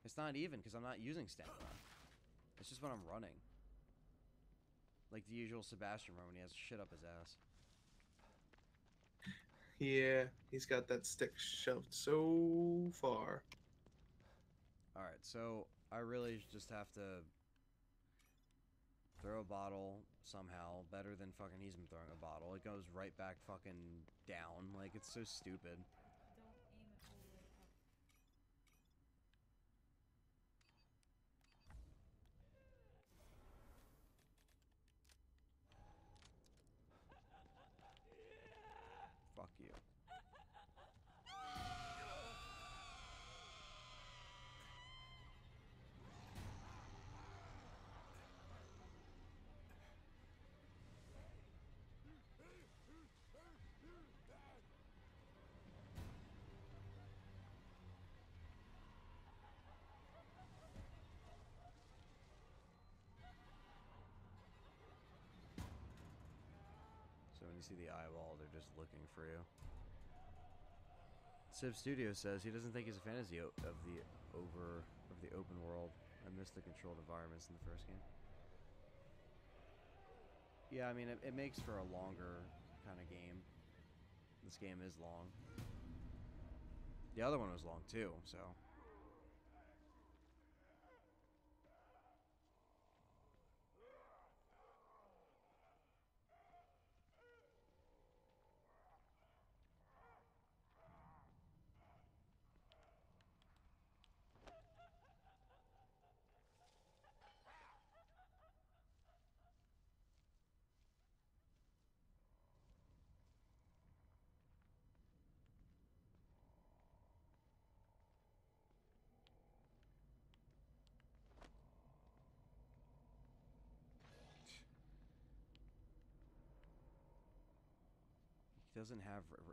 It's not even, because I'm not using stamina. It's just when I'm running. Like the usual Sebastian run when he has shit up his ass. Yeah, he's got that stick shoved so far. Alright, so I really just have to throw a bottle somehow. Better than fucking he's been throwing a bottle. It goes right back fucking down. Like, it's so stupid. Don't aim it all the way up. Fuck you. So when you see the eyeball, they're just looking for you. Civ Studio says he doesn't think he's a fan of the open world. I miss the controlled environments in the first game. Yeah, I mean it makes for a longer kind of game. This game is long. The other one was long too, so.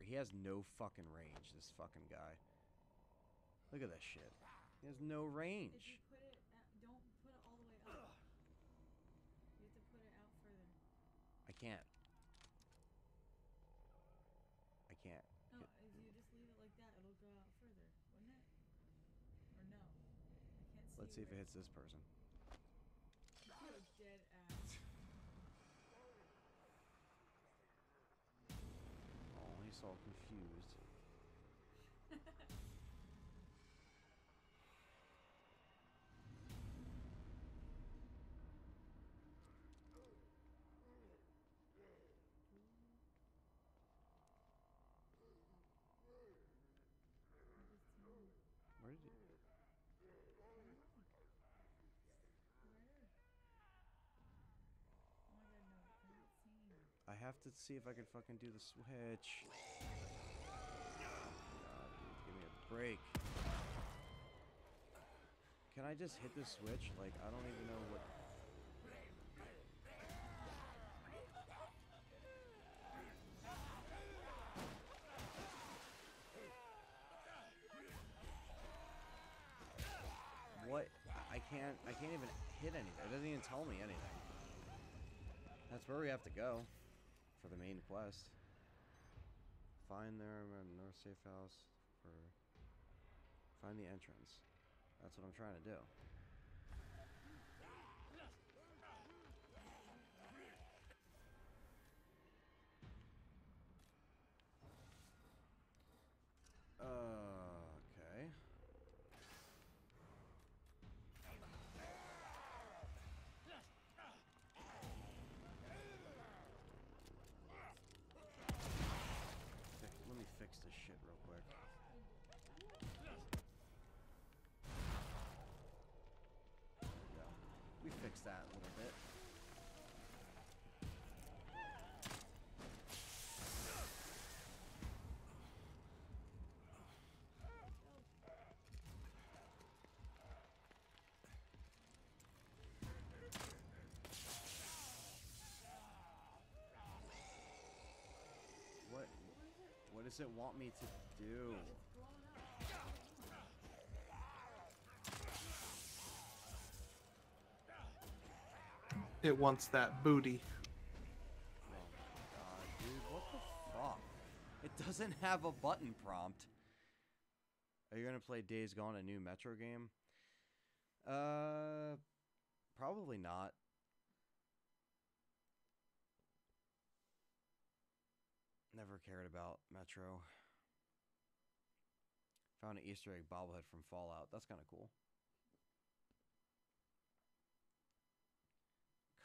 He has no fucking range, this fucking guy. Look at this shit. He has no If range. you put it, don't put it all the way up. You have to put it out further. I can't. I can't. No, if you just leave it like that, it'll go out further, wouldn't it? Or no? I can't see. Let's see if it where- hits this person. You dead ass. Oh, he's all confused. Where did he... Oh my god, no. I'm not seeing. I have to see if I can fucking do the switch. God, dude, give me a break. Can I just hit the switch? Like, I don't even know what... What? I can't even hit anything. It doesn't even tell me anything. That's where we have to go for the main quest. Find their North Safe House for... Find the entrance. That's what I'm trying to do. Okay. Let me fix this shit real quick. There we go. We fixed that a little bit. What does it want me to do? It wants that booty. Oh my god, dude, what the fuck? It doesn't have a button prompt. Are you gonna play Days Gone, a new Metro game? Probably not. Never cared about Metro. Found an Easter egg bobblehead from Fallout. That's kind of cool.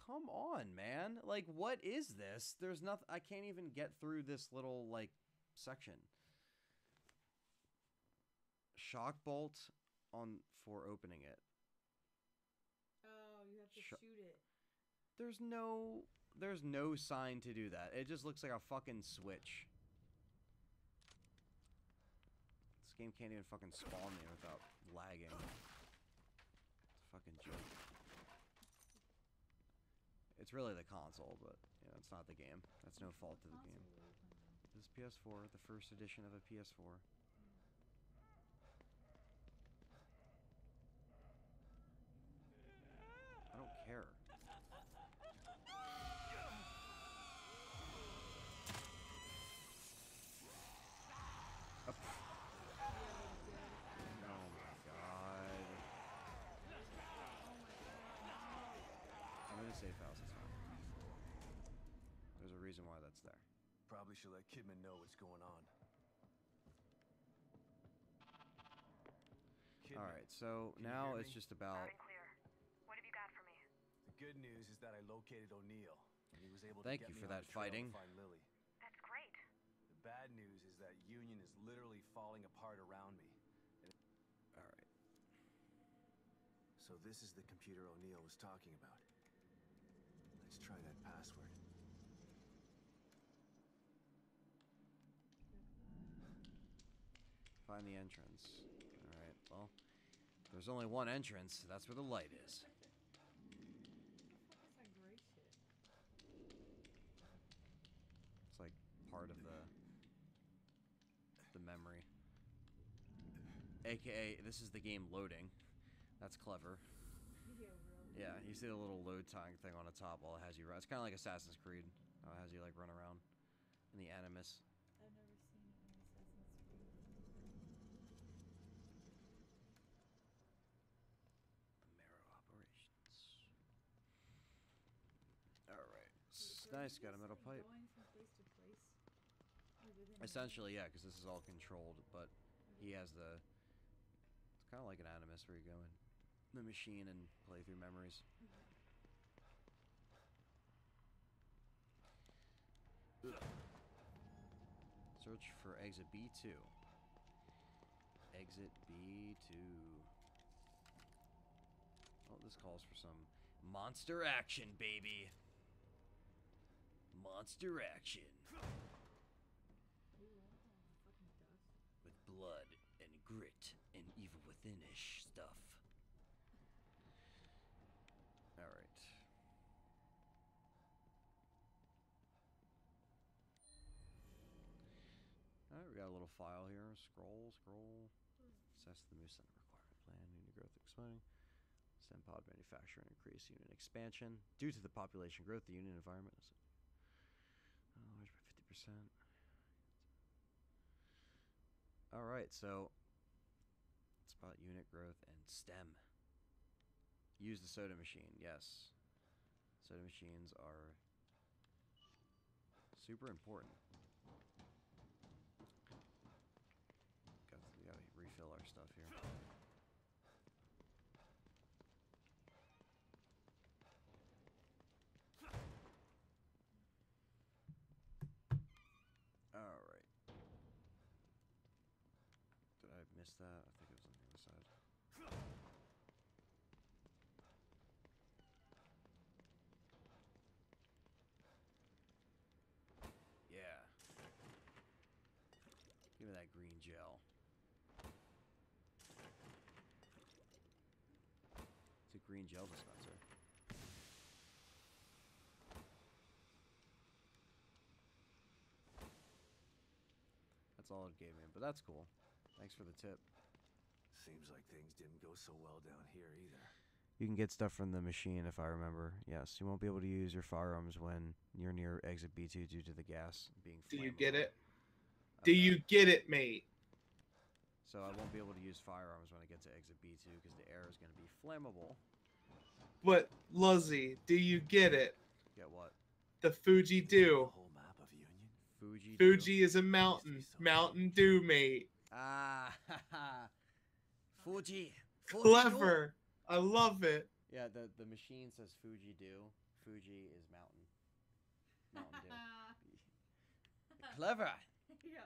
Come on, man. Like, what is this? There's nothing. I can't even get through this little, like, section. Shock bolt on for opening it. Oh, you have to shoot it. There's no sign to do that. It just looks like a fucking switch. This game can't even fucking spawn me without lagging. It's a fucking joke. It's really the console, but you know, it's not the game. That's no fault to the game. This is PS4, the first edition of a PS4. I don't care. Up. Oh my god. I'm in a safe house, it's fine. There's a reason why that's there. Probably should let Kidman know what's going on. Alright, so now it's just about... Loud and clear. What have you got for me? The good news is that I located O'Neill, and he was able Thank to you get for me that on the trail fighting. to find Lily. That's great. The bad news is that Union is literally falling apart around me. Alright. So this is the computer O'Neill was talking about. Let's try that password. Find the entrance. Alright, well... There's only one entrance. That's where the light is. What the fuck is that gray shit? It's like part of the memory. AKA, this is the game loading. That's clever. Yeah, really. Yeah, you see the little load time thing on the top while it has you run. It's kind of like Assassin's Creed. How it has you like run around in the Animus. I've never seen it in Assassin's Creed. Marrow operations. Alright. Nice, got a metal pipe. Going from place to place? Like within a Essentially, yeah, because this is all controlled, but he has the... It's kind of like an Animus where you go in the machine and play through memories. Ugh. Search for exit B2. Exit B2. Oh, this calls for some monster action, baby. Monster action. fucking dust. With blood and grit and evil within-ish stuff. Alright. Alright, we got a little file here. Scroll. Assess the new center requirement plan. Unit growth expanding. Send pod manufacture and increase unit expansion. Due to the population growth, the unit environment is large by 50%. Alright, so it's about unit growth and STEM. Use the soda machine, yes. Soda machines are super important. We gotta refill our stuff here. Alright. Did I miss that? I think it was on the other side. Yeah. Give me that green gel. It's a green gel dispenser. That's all it gave me, but that's cool. Thanks for the tip. Seems like things didn't go so well down here either. You can get stuff from the machine if I remember. Yes, you won't be able to use your firearms when you're near exit B2 due to the gas being flammable. Do you get it? Okay. Do you get it, mate? So I won't be able to use firearms when I get to exit B2 because the air is going to be flammable. But, Luzzy, do you get it? Get what? The Fuji do. The whole map of Union? Fuji. Fuji is a mountain. Mountain Dew, mate. Ah, Fuji. Fuji Clever. I love it. Yeah, the machine says Fuji Dew. Fuji is mountain. Mountain Dew. Clever. Yo.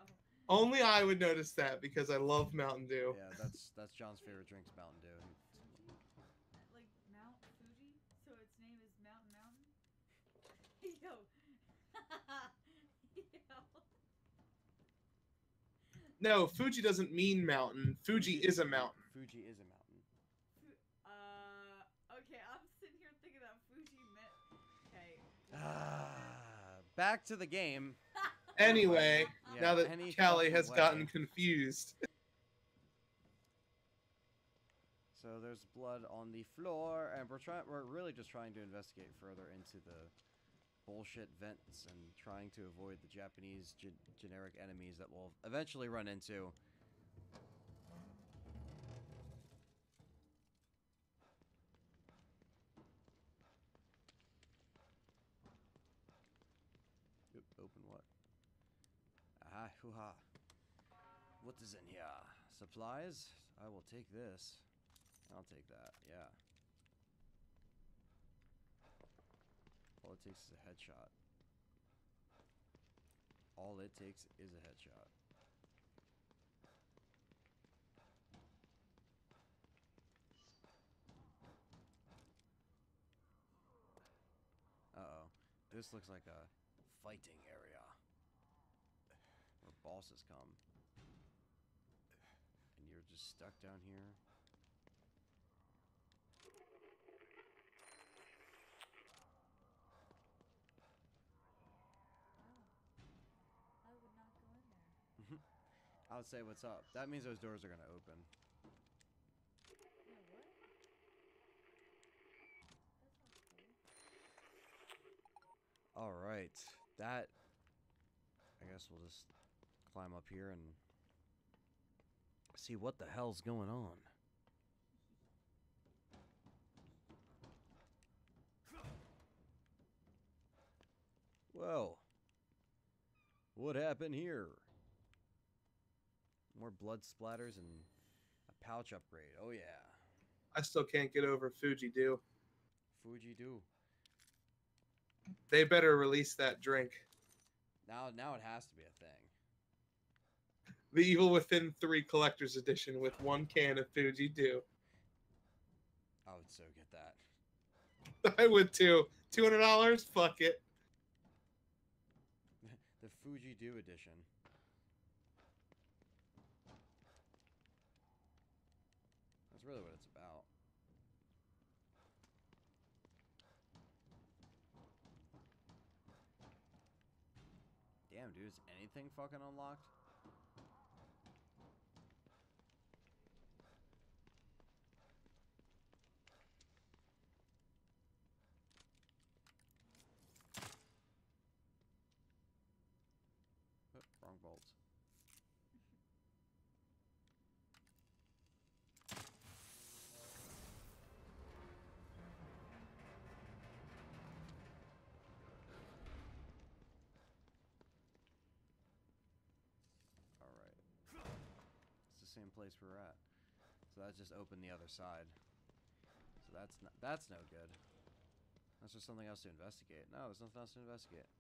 Only I would notice that because I love Mountain Dew. Yeah, that's John's favorite drink, is Mountain Dew. Fuji? Like Mount Fuji? So its name is Mountain? Yo. Yo. No, Fuji doesn't mean mountain. Fuji is a mountain. Fuji is a mountain. Okay, I'm sitting here thinking that Fuji meant. Okay. Back to the game. Anyway, Yeah, now that any Callie fucking has way. gotten confused. So there's blood on the floor, and we're really just trying to investigate further into the bullshit vents and trying to avoid the Japanese generic enemies that we'll eventually run into. Oop, open what? Aha, hoo-ha. What is in here? Supplies? I will take this. I'll take that, yeah. All it takes is a headshot. All it takes is a headshot. Uh-oh. This looks like a fighting area. Where bosses come. And you're just stuck down here. I would not go in there. I would say, what's up? That means those doors are gonna open. Yeah, what? That sounds cool. Alright. That... I guess we'll just climb up here and see what the hell's going on. Whoa. What happened here? More blood splatters and a pouch upgrade. Oh yeah. I still can't get over Fuji Dew. Fuji do. They better release that drink. Now it has to be a thing. The Evil Within 3 Collector's Edition with 1 can of Fuji Dew. I would so get that. I would too. $200? Fuck it. The Fuji Do edition. That's really what it's about. Damn, dude, is anything fucking unlocked? Oh, wrong bolts. Alright. It's the same place we're at. So that just opened the other side. So that's no good. That's just something else to investigate. No, there's nothing else to investigate.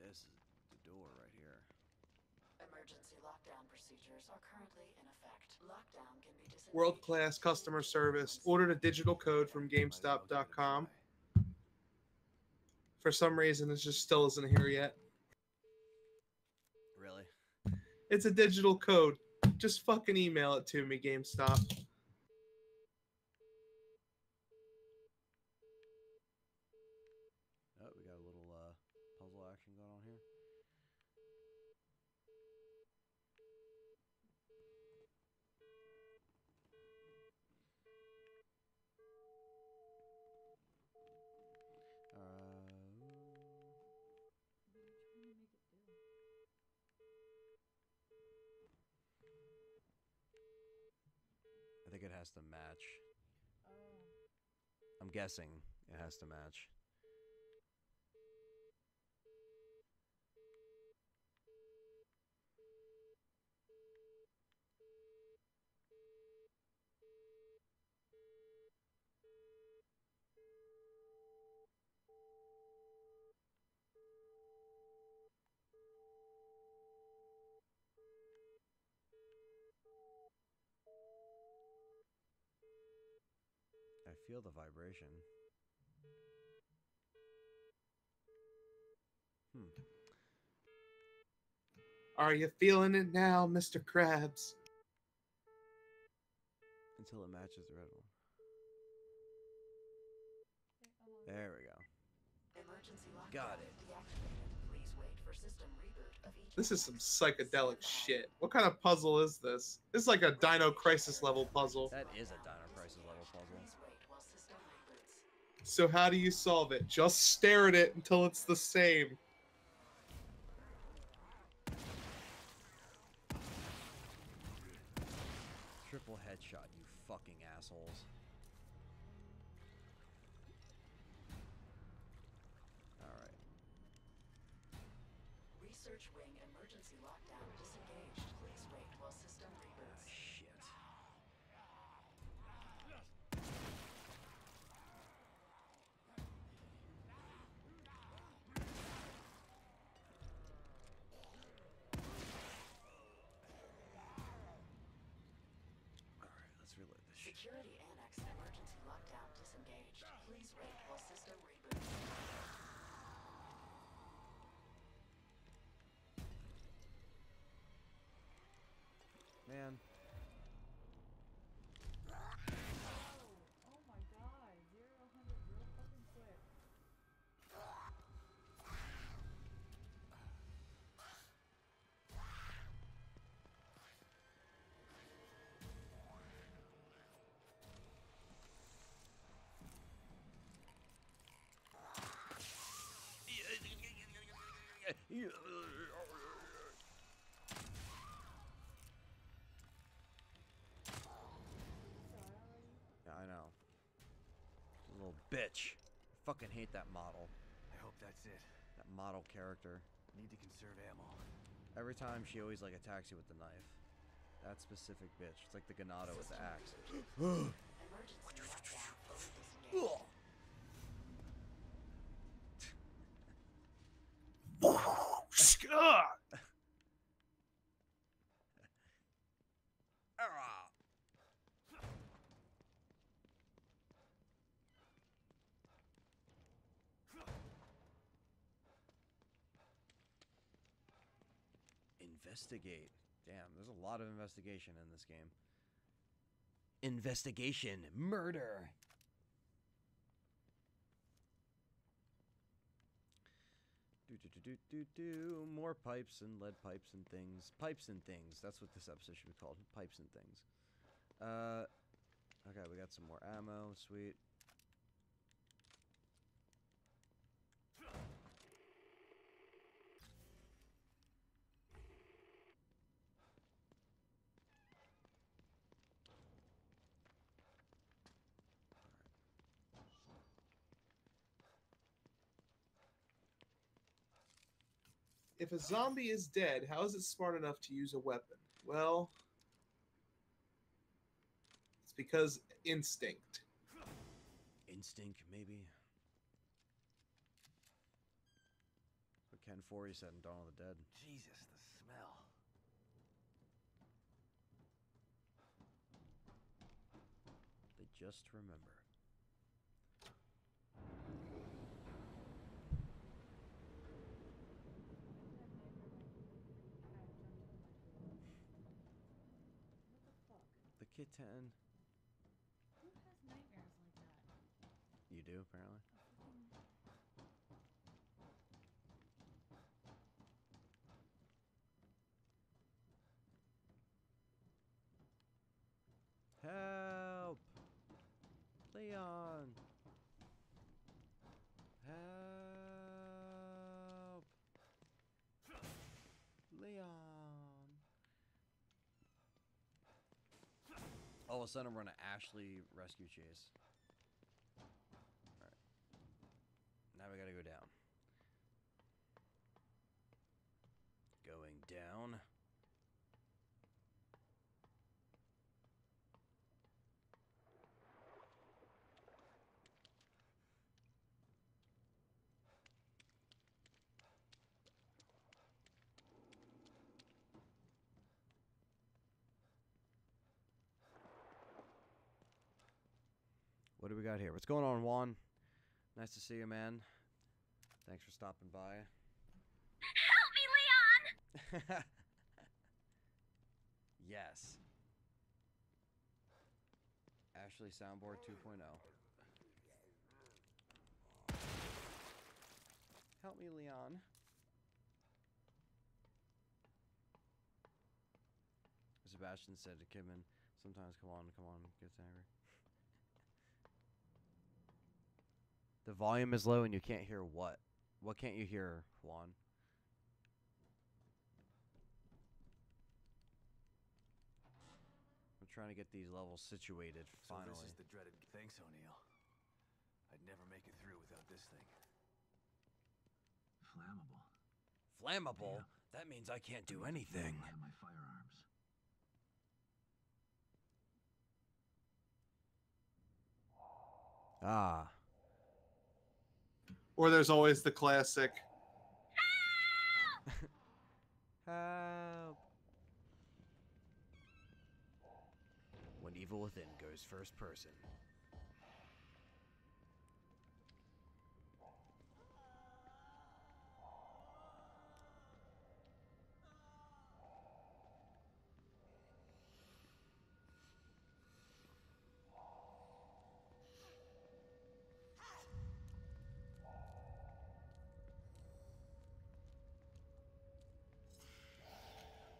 This is the door right here. Emergency lockdown procedures are currently in effect. Lockdown can be disabled. World-class customer service. Ordered a digital code from GameStop.com. For some reason, it just still isn't here yet. Really? It's a digital code. Just fucking email it to me, GameStop. Oh, we got a little puzzle action going on here. What are you trying to make it do? has to match. Oh. I'm guessing it has to match. I feel the vibration. Are you feeling it now, Mr. Krabs? Until it matches the red one. Okay, I'm on. There we go. Emergency lockdown Got it. deactivated. Please wait for system reboot of each. This is some psychedelic shit. What kind of puzzle is this? This is like a Dino Crisis level puzzle. That is a Dino Crisis level puzzle. Please wait while system reboots. So how do you solve it? Just stare at it until it's the same. Triple headshot, you fucking assholes. Alright. Research wing emergency lockdown disengaged. Please wait while system reboots. Shit. Alright, let's reload this shit. Security annex emergency lockdown disengaged. Please wait while system reboots. Man. Oh my god. 0 to 100 real fucking quick. Yeah, I know. Little bitch. Fucking hate that model. I hope that's it. That model character. Need to conserve ammo. Every time she always like attacks you with the knife. That specific bitch. It's like the Ganado with the axe. Emergency lockdown fully disengaged. Investigate. Damn, there's a lot of investigation in this game. Investigation. Murder. More pipes and lead pipes and things. Pipes and things. That's what this episode should be called. Pipes and things. Okay, we got some more ammo. Sweet. If a zombie is dead, how is it smart enough to use a weapon? Well, it's because instinct. Instinct, maybe. What Ken Forey said in Dawn of the Dead. Jesus, the smell. They just remember. The kitten. Who has nightmares like that? You do, apparently. Help! Leon! Help! Leon! All of a sudden, we're in an Ashley rescue chase. Alright. Now we gotta go down. Going down. What do we got here? What's going on, Juan? Nice to see you, man. Thanks for stopping by. Help me, Leon! Yes. Ashley Soundboard 2.0. Help me, Leon. Sebastian said to Kidman, sometimes come on, gets angry. The volume is low and you can't hear what? What can't you hear, Juan? I'm trying to get these levels situated, finally. So this is the dreaded... Thanks, O'Neill. I'd never make it through without this thing. Flammable. Flammable? Yeah. That means I can't do anything. I have my firearms. Ah. Or there's always the classic. Help. When evil within goes first person.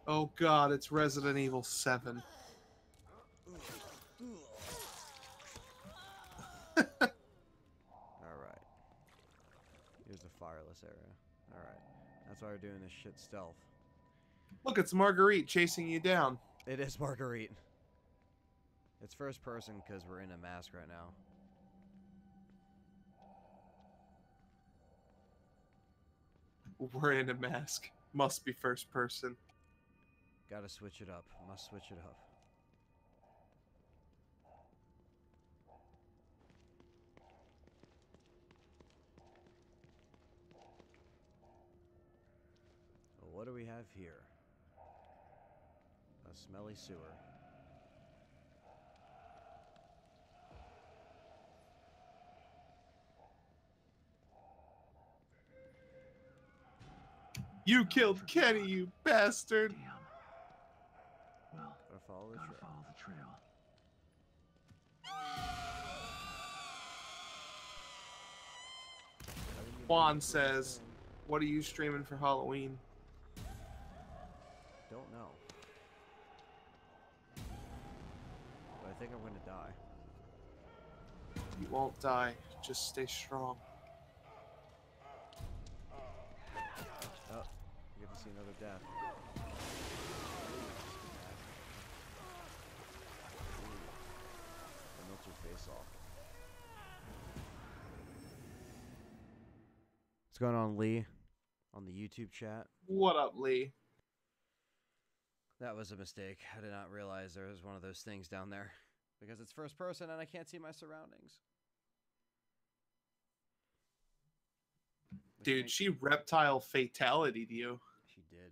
Oh god, it's Resident Evil 7. Alright. Here's the fireless area. Alright. That's why we're doing this shit stealth. Look, it's Marguerite chasing you down. It is Marguerite. It's first person because we're in a mask right now. We're in a mask. Must be first person. Gotta switch it up. Must switch it up. Well, what do we have here? A smelly sewer. You killed Kenny, you bastard! Damn. Well, Gotta follow the gotta trail. follow the trail. Juan says, what are you streaming for Halloween? Don't know. But I think I'm gonna die. You won't die. Just stay strong. Oh, you get to see another death. Ooh. Melts your face off. What's going on, Lee? On the YouTube chat? What up, Lee? That was a mistake. I did not realize there was one of those things down there. Because it's first person and I can't see my surroundings. Dude, she reptile fatality'd you. She did.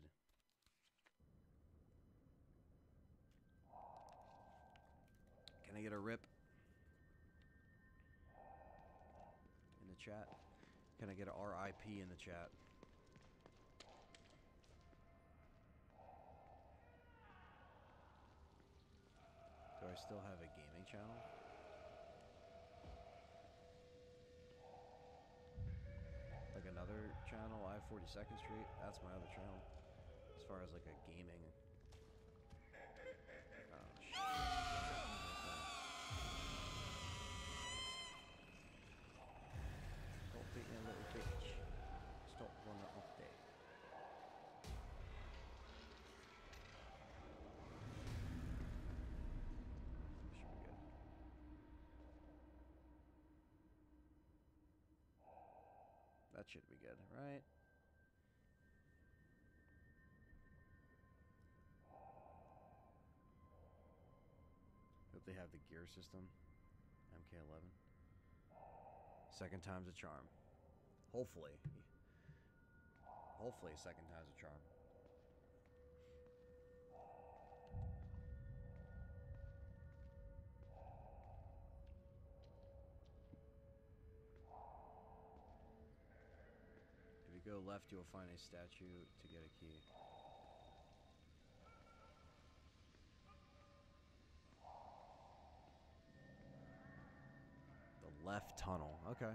Can I get a rip? In the chat? Can I get a RIP in the chat? Do I still have a gaming channel? Like another channel, I have 42nd Street. That's my other channel. As far as like a gaming. Oh shit. Stop being a little bitch. Stop running up there. should be good, right? Hope they have the gear system. MK11. Second time's a charm. Hopefully. Hopefully second time's a charm. If you go left, you'll find a statue to get a key. The left tunnel. Okay.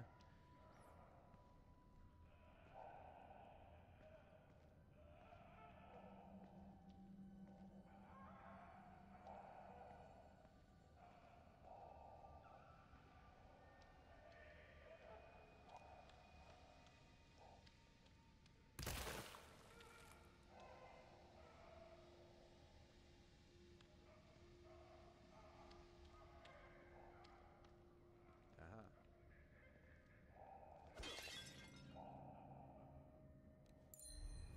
Aha.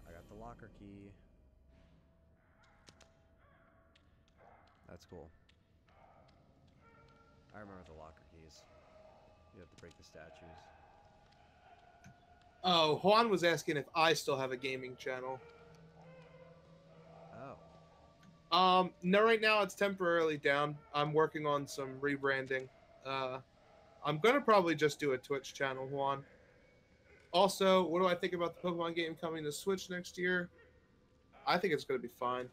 I got the locker key. That's cool. I remember the locker keys. You have to break the statues. Oh, Juan was asking if I still have a gaming channel. Oh. No, right now it's temporarily down. I'm working on some rebranding. I'm gonna probably just do a Twitch channel, Juan. Also, what do I think about the Pokemon game coming to Switch next year? I think it's gonna be fine.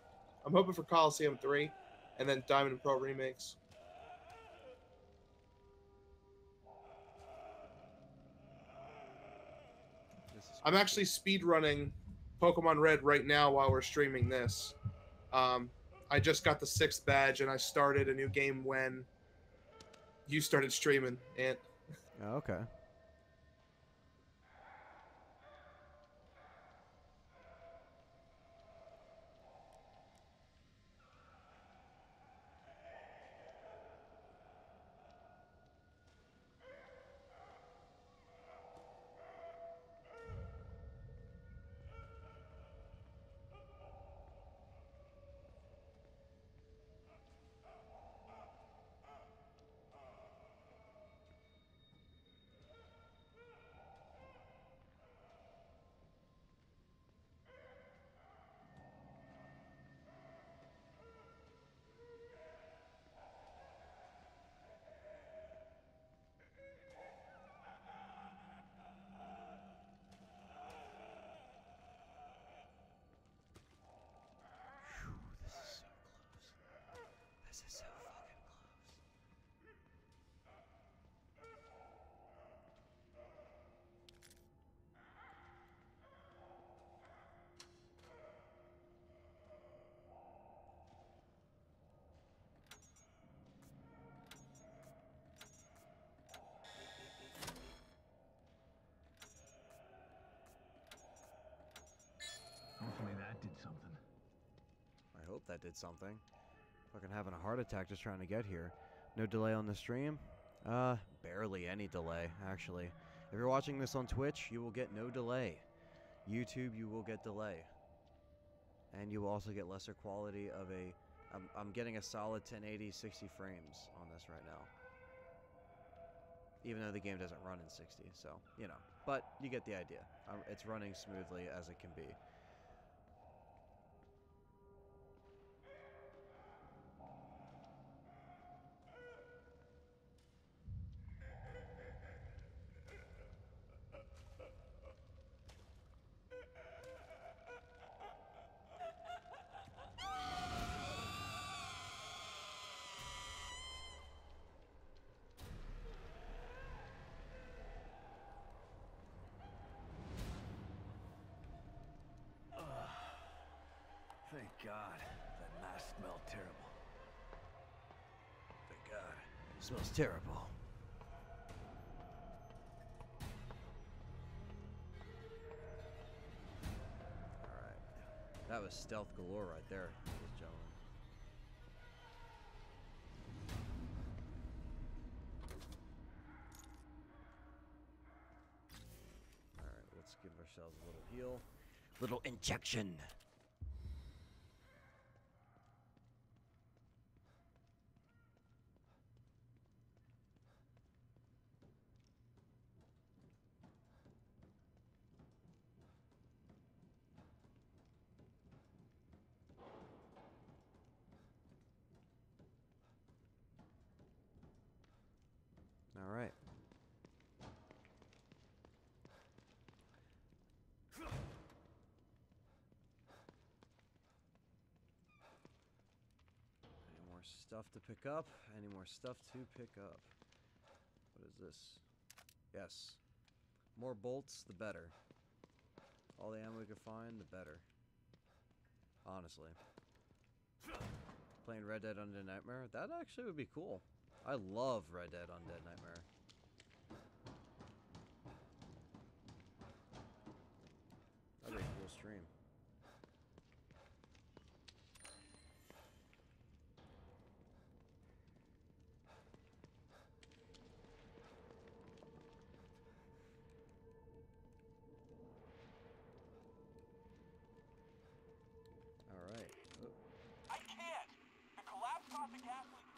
I'm hoping for Coliseum 3, and then Diamond and Pearl remakes. I'm actually speedrunning Pokemon Red right now while we're streaming this. I just got the 6th badge, and I started a new game when you started streaming, Ant. Oh, okay. This is so fucking close. Hopefully that did something. I hope that did something. Fucking having a heart attack just trying to get here. No delay on the stream? Barely any delay, actually. If you're watching this on Twitch, you will get no delay. YouTube, you will get delay. And you will also get lesser quality of a... I'm getting a solid 1080 60 frames on this right now. Even though the game doesn't run in 60, so, you know. But you get the idea. It's running smoothly as it can be. Thank God. That mask smelled terrible. Thank God. It smells terrible. Alright. That was stealth galore right there, ladies and gentlemen. Alright, we'll Little injection. All right. Any more stuff to pick up? Any more stuff to pick up? What is this? Yes. More bolts, the better. All the ammo we can find, the better. Honestly. Playing Red Dead Undead Nightmare? That actually would be cool. I love Red Dead Undead Nightmare. That'd be a cool stream. Alright. I can't! The collapse caused the gas leak.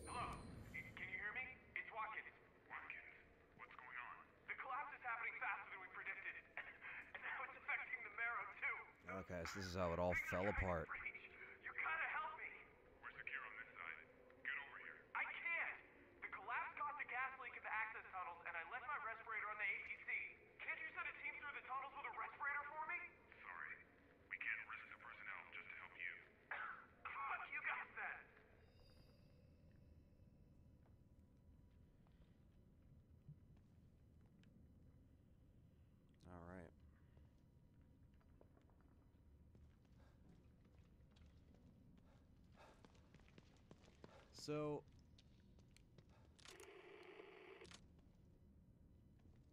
Hello? Can you hear me? It's Watkins. Watkins? What's going on? The collapse is happening faster than we predicted. And now it's affecting the marrow, too. Okay, so this is how it all fell apart. You gotta help me. We're secure on this side. Get over here. I can't! The collapse caused a gas leak in the access tunnels, and I left my respirator on the APC. Can't you send a team through the tunnels with a respirator for me? Sorry. We can't risk the personnel just to help you. Fuck you guys then! Alright. So,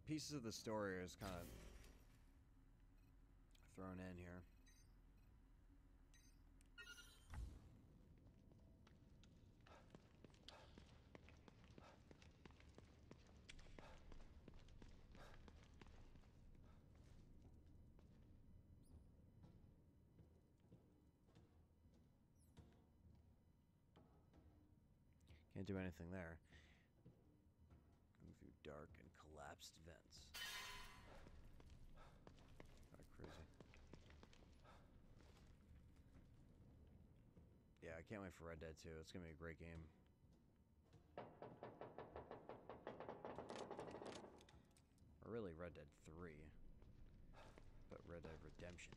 pieces of the story is kind of thrown in here. Can't do anything there. Going through dark and collapsed vents. Kind of crazy. Yeah, I can't wait for Red Dead 2. It's gonna be a great game. Or really Red Dead 3. But Red Dead Redemption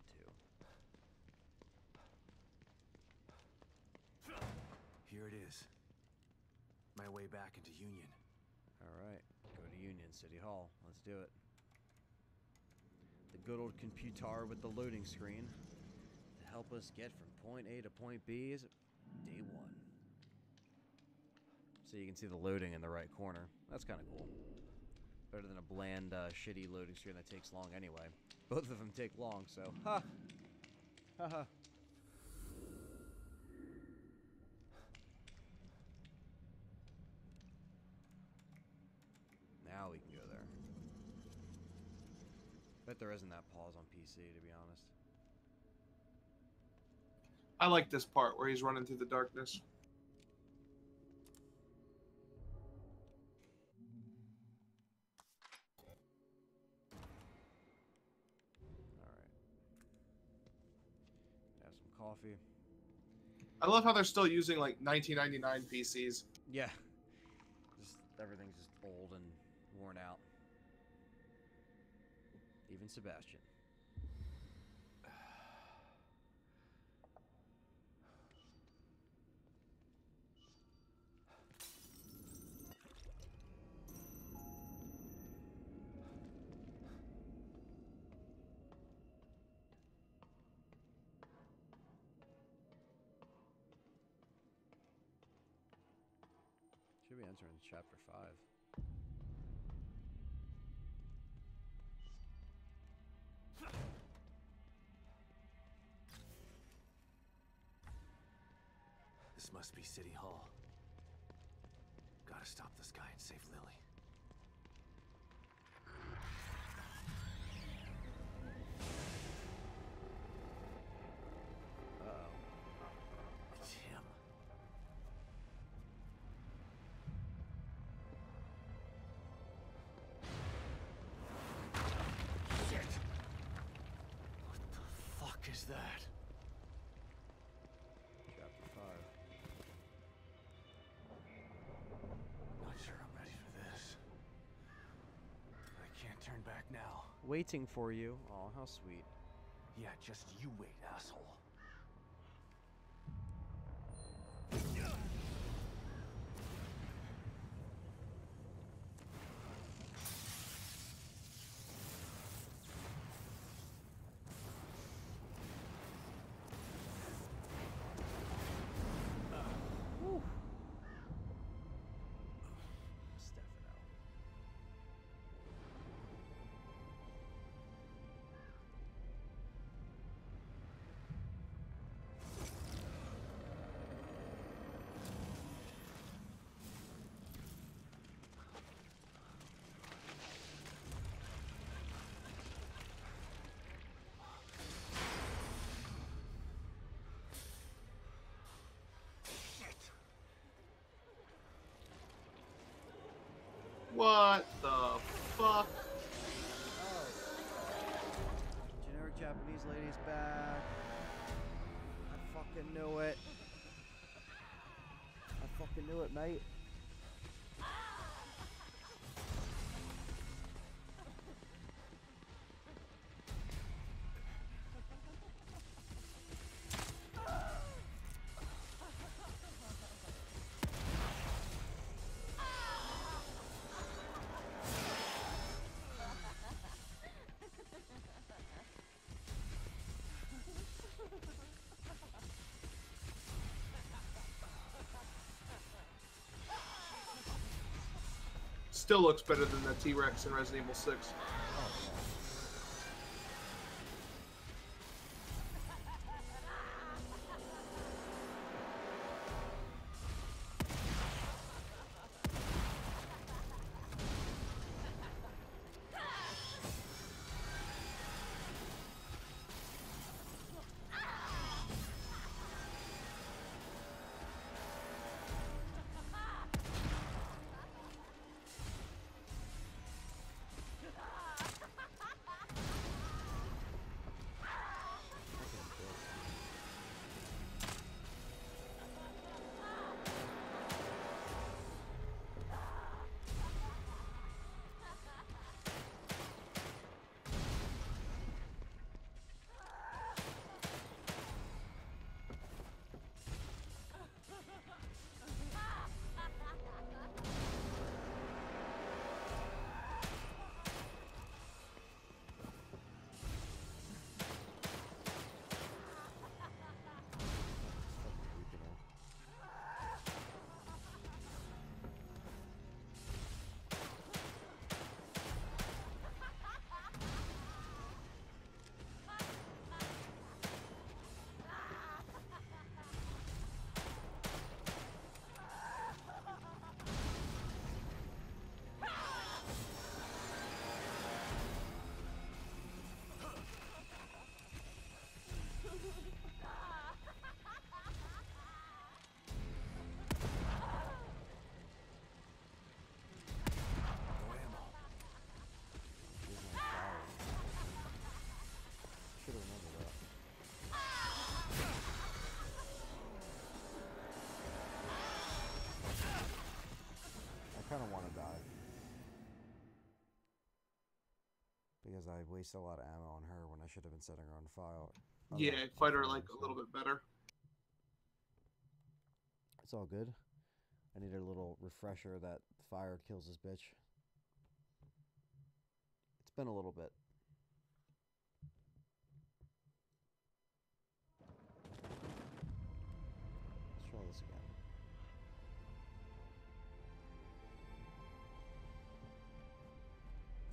2. Here it is. My way back into Union. Alright, go to Union City Hall. Let's do it. The good old computer with the loading screen to help us get from point A to point B is day one. So you can see the loading in the right corner. That's kind of cool. Better than a bland, shitty loading screen that takes long anyway. Both of them take long, so ha! Haha. Now we can go there. Bet there isn't that pause on PC, to be honest. I like this part where he's running through the darkness. Alright. Have some coffee. I love how they're still using like 1999 PCs. Yeah. Just everything's just old and worn out. Even Sebastian. Should be entering chapter 5. This must be City Hall. Gotta stop this guy and save Lily. is that? Chapter 5. Not sure I'm ready for this. I can't turn back now. Waiting for you. Oh, how sweet. Yeah, just you wait, asshole. Stefano. What the fuck? Oh. Generic Japanese lady's back. I fucking knew it. I fucking knew it, mate. Still looks better than the T-Rex in Resident Evil 6. kind of want to die. Because I wasted a lot of ammo on her when I should have been setting her on fire. Yeah, fight her like a little bit better. It's all good. I need a little refresher that fire kills this bitch. It's been a little bit. Let's try this again.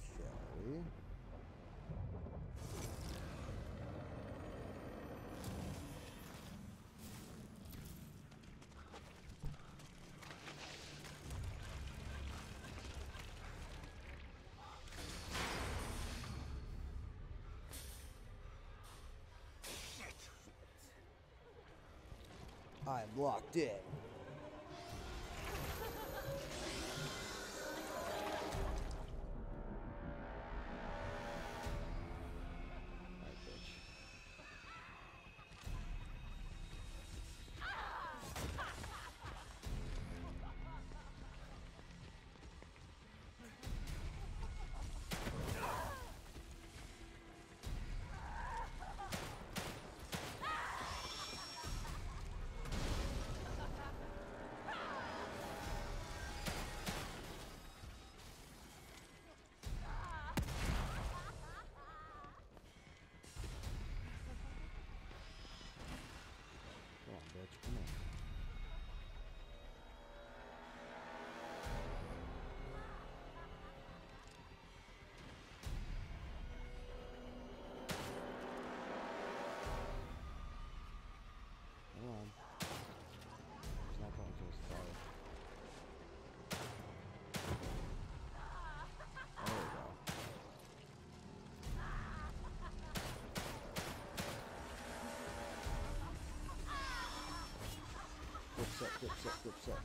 Shall we? I'm locked in. Alright, bitch. set, grip set.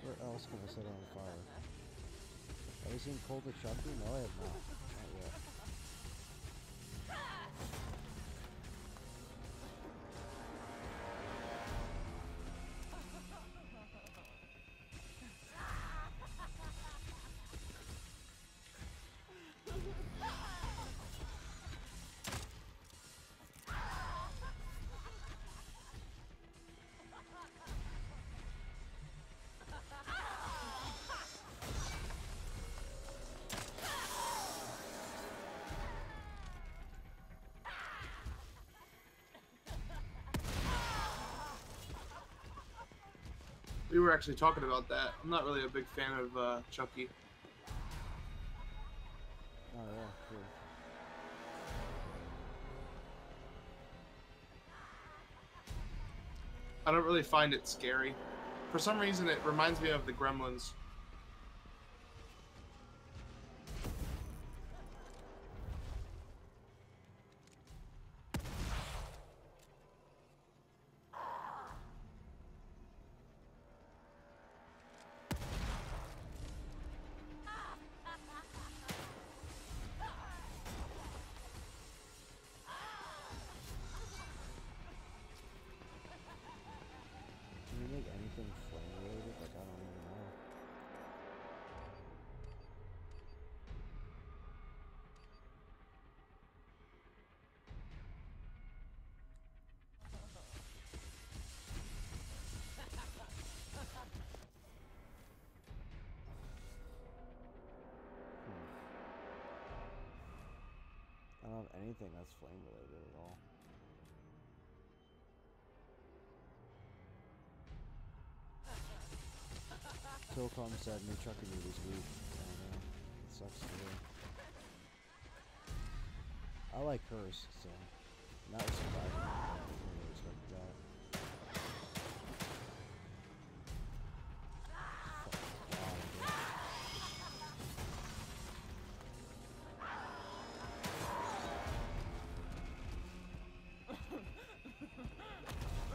Where else can I set it on fire? Have you seen Cold to Chucky? No, I have not. Not yet. We were actually talking about that. I'm not really a big fan of Chucky. Oh yeah, true. I don't really find it scary. For some reason, it reminds me of the Gremlins. Can you make anything flame related? Like, I don't even know. I don't have anything that's flame related at all. Tilcom said new Chucky movie's weak. I don't know. It sucks to hear. I like hers, so that was surprising. I didn't really expect that.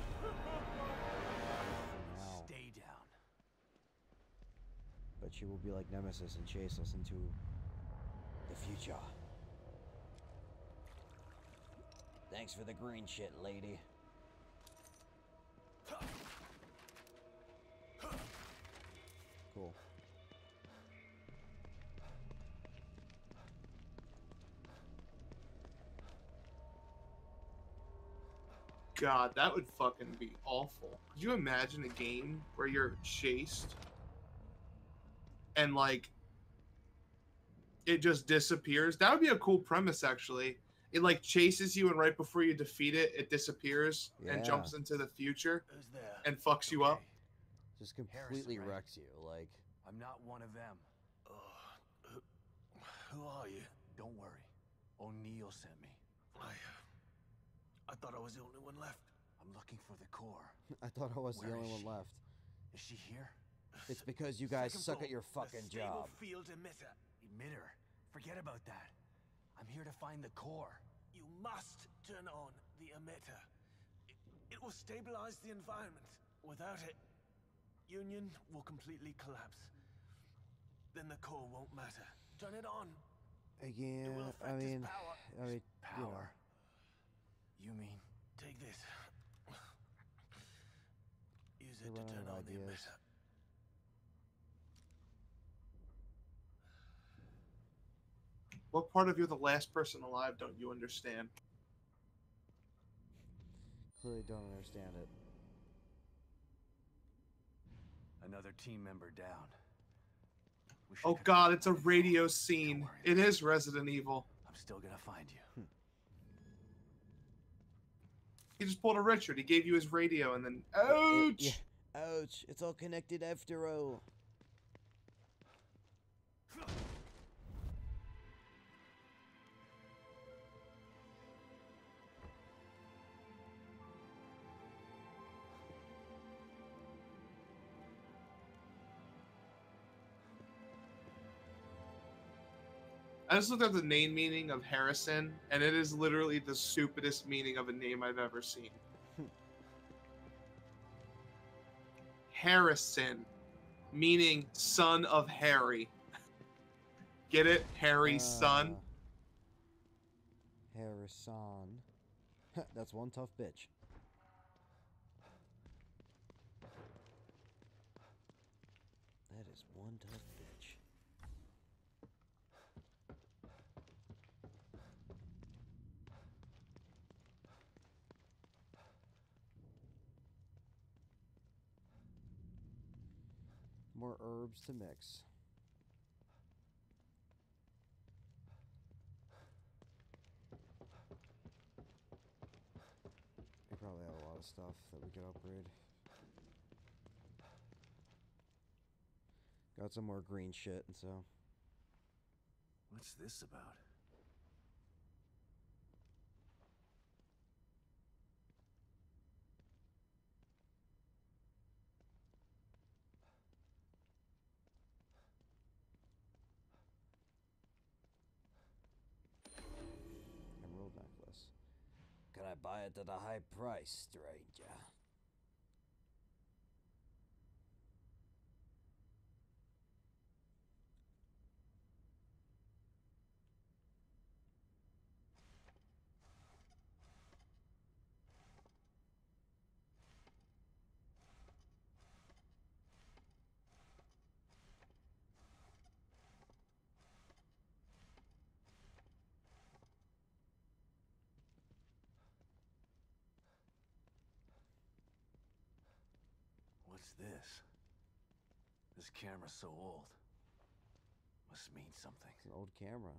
Fucking God, for now. Stay down. But she will be like Nemesis and chase us into the future. Thanks for the green shit, lady. Cool. God, that would fucking be awful. Could you imagine a game where you're chased and like it just disappears? That would be a cool premise, actually. It like chases you, and right before you defeat it, it disappears and Yeah. jumps into the future Who's there? and fucks you up. Just completely Harrison, right? wrecks you. Like, I'm not one of them. Who are you? Don't worry. O'Neill sent me. I thought I was the only one left. I'm looking for the core. I thought I was the Where only is one she? left. Is she here? It's because you guys Second suck floor, at your the fucking stable job. field emitter. Emitter. Forget about that. I'm here to find the core. You must turn on the emitter. It will stabilize the environment. Without it, Union will completely collapse. Then the core won't matter. Turn it on. Yeah, will I affect his mean, power. you know. Power. You mean? Take this. Use You're it to running turn out on of the ideas. emitter. What part of you're the last person alive don't you understand? clearly don't understand it. Another team member down. We should Oh cut god, this it's a before- radio Don't scene. worry, It man. is Resident Evil. I'm still gonna find you. He just pulled a Richard. He gave you his radio and then ouch! Yeah. Ouch. It's all connected after all. I just looked up the name meaning of Harrison, and it is literally the stupidest meaning of a name I've ever seen. Harrison, meaning son of Harry. Get it? Harry's son? Harrison. That's one tough bitch. That is one tough bitch. More herbs to mix. We probably have a lot of stuff that we could upgrade. Got some more green shit, and so. What's this about? Emerald necklace. Can I buy it at a high price, stranger? What's this? This camera's so old. Must mean something. It's an old camera.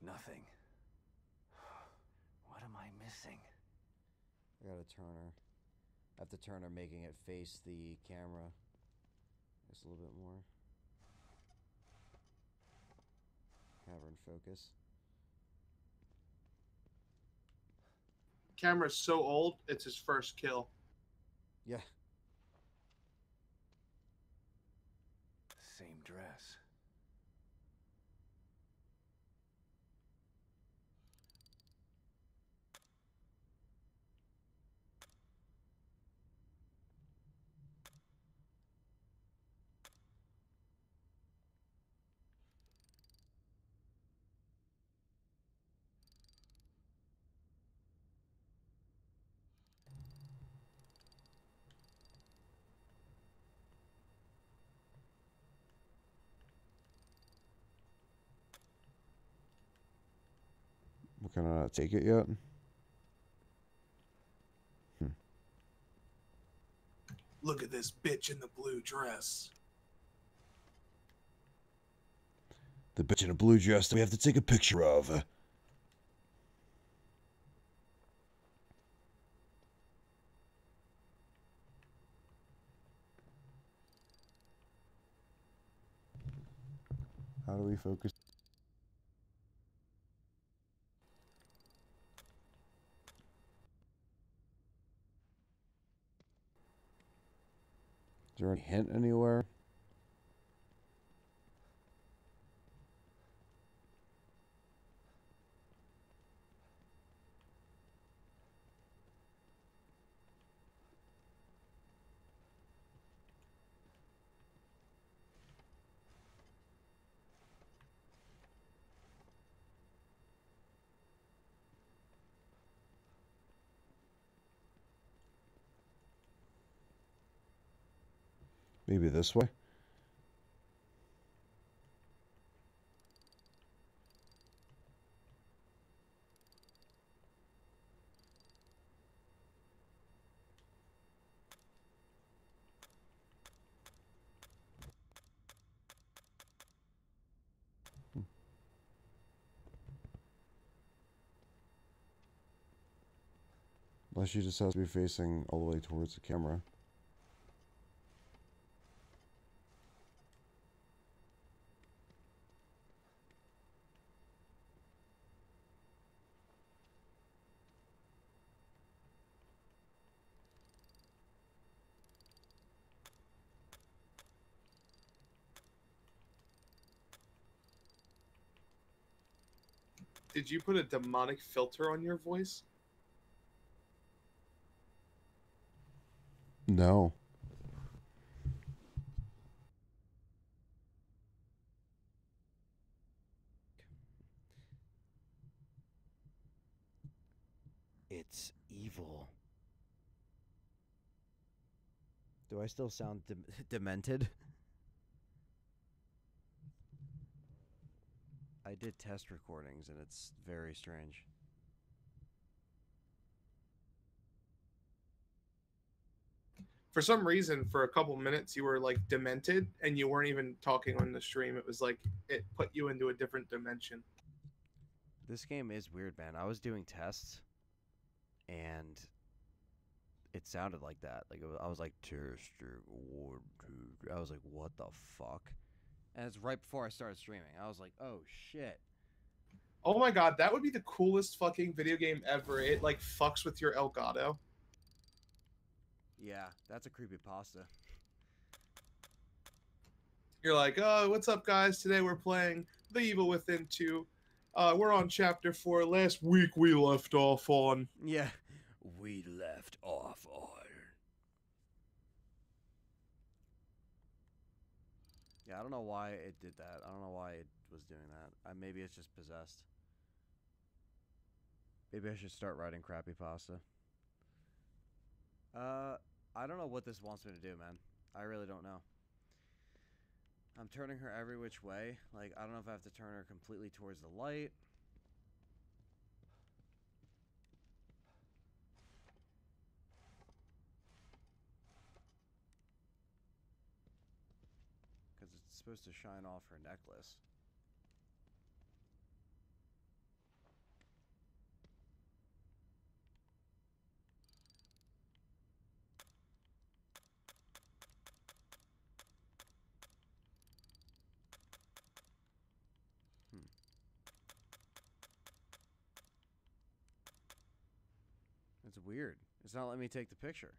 Nothing. What am I missing? I got a turner. I have to turn her, making it face the camera. Just a little bit more. Have her in focus. Camera's so old, it's his first kill. Yeah. Same dress. Can I not take it yet? Look at this bitch in the blue dress. The bitch in a blue dress that we have to take a picture of. How do we focus? Is there any hint anywhere? Maybe this way? Unless she just has to be facing all the way towards the camera. Did you put a demonic filter on your voice? No. It's evil. Do I still sound demented? I did test recordings and it's very strange. For some reason, for a couple minutes, you were like demented and you weren't even talking on the stream. It was like it put you into a different dimension. This game is weird, man. I was doing tests and it sounded like that. Like I was like, I was like, what the fuck? And it's right before I started streaming. I was like, oh shit. Oh my god, that would be the coolest fucking video game ever. It like fucks with your Elgato. Yeah, that's a creepypasta. You're like, oh, what's up, guys? Today we're playing The Evil Within 2. We're on chapter 4. Last week we left off on... Yeah, we left off on... Yeah, I don't know why it did that. I don't know why it was doing that. Maybe it's just possessed. Maybe I should start writing creepypasta. I don't know what this wants me to do, man. I really don't know. I'm turning her every which way. Like, I don't know if I have to turn her completely towards the light. Because it's supposed to shine off her necklace. It's weird. It's not letting me take the picture.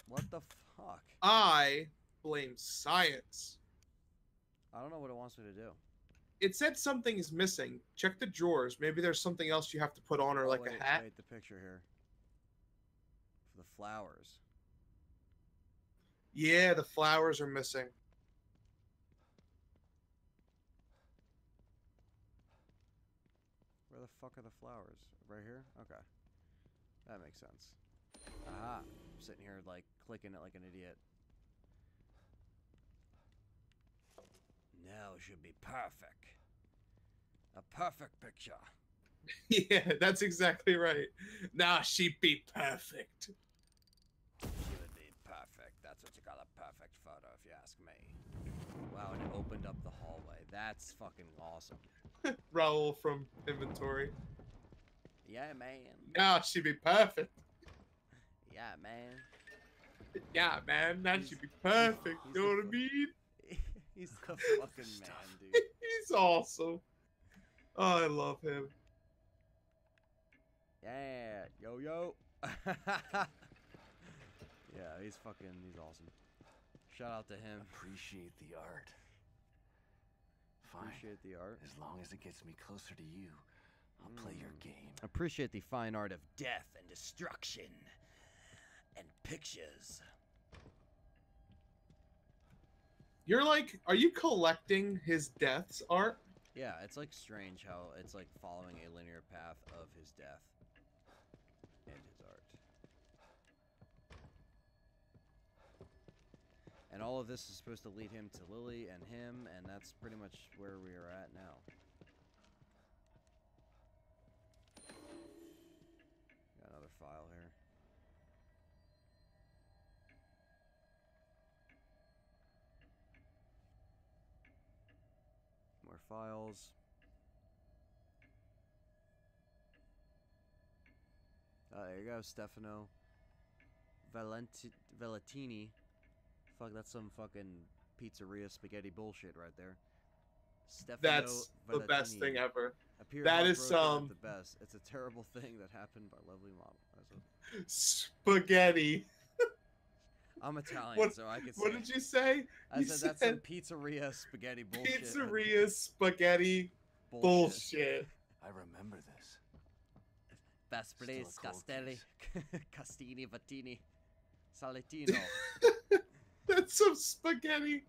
What the fuck? I blame science. I don't know what it wants me to do. It said something is missing. Check the drawers. Maybe there's something else you have to put on her, like wait, a hat. Wait, the picture here. For the flowers. Yeah, the flowers are missing. Where the fuck are the flowers? Right here? Okay. That makes sense. Aha. I'm sitting here, like, clicking it like an idiot. Now should be perfect. A perfect picture. Yeah, that's exactly right. Now she'd be perfect. She would be perfect. That's what you call a perfect photo, if you ask me. Wow, and it opened up the hallway. That's fucking awesome. Raoul from inventory. Yeah, man. Now she'd be perfect. Yeah, man. Yeah, man. Now she'd be perfect. You know what I mean? He's the fucking man, dude. He's awesome. Oh, I love him. Yeah, yo. Yeah, he's awesome. Shout out to him. Appreciate the art. Fine. Appreciate the art. As long as it gets me closer to you, I'll play your game. Appreciate the fine art of death and destruction. And pictures. You're like, are you collecting his death's art? Yeah, it's like strange how it's like following a linear path of his death and his art. And all of this is supposed to lead him to Lily and him, and that's pretty much where we are at now. file here. More files. There you go, Stefano Valentini. Fuck, that's some fucking pizzeria spaghetti bullshit right there. Stefano That's the best thing Valentini ever. appeared That is heartbroken at the best. It's a terrible thing that happened by lovely mama. Spaghetti. I'm Italian, What, so I could say. what did you say? I You said that's some pizzeria spaghetti bullshit. Pizzeria spaghetti bullshit. I remember this. Best Still place, a cold Castelli, case. Castini, Vattini, Salatino. That's some spaghetti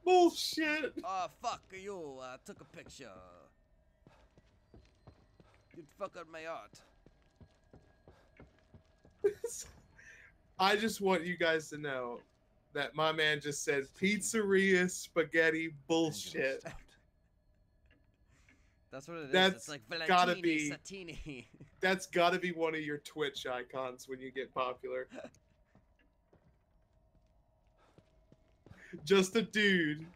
bullshit. Oh, fuck you, took a picture. You'd fuck up my art. I just want you guys to know that my man just said pizzeria spaghetti bullshit. That's what it is. That's It's like gotta Valentini, be- Satini. That's gotta be one of your Twitch icons when you get popular. Just a dude.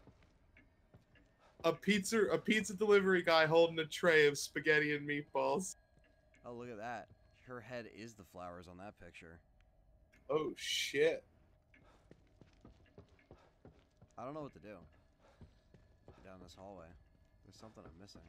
A pizza delivery guy holding a tray of spaghetti and meatballs. Oh, look at that. Her head is the flowers on that picture. Oh shit. I don't know what to do. Down this hallway. There's something I'm missing.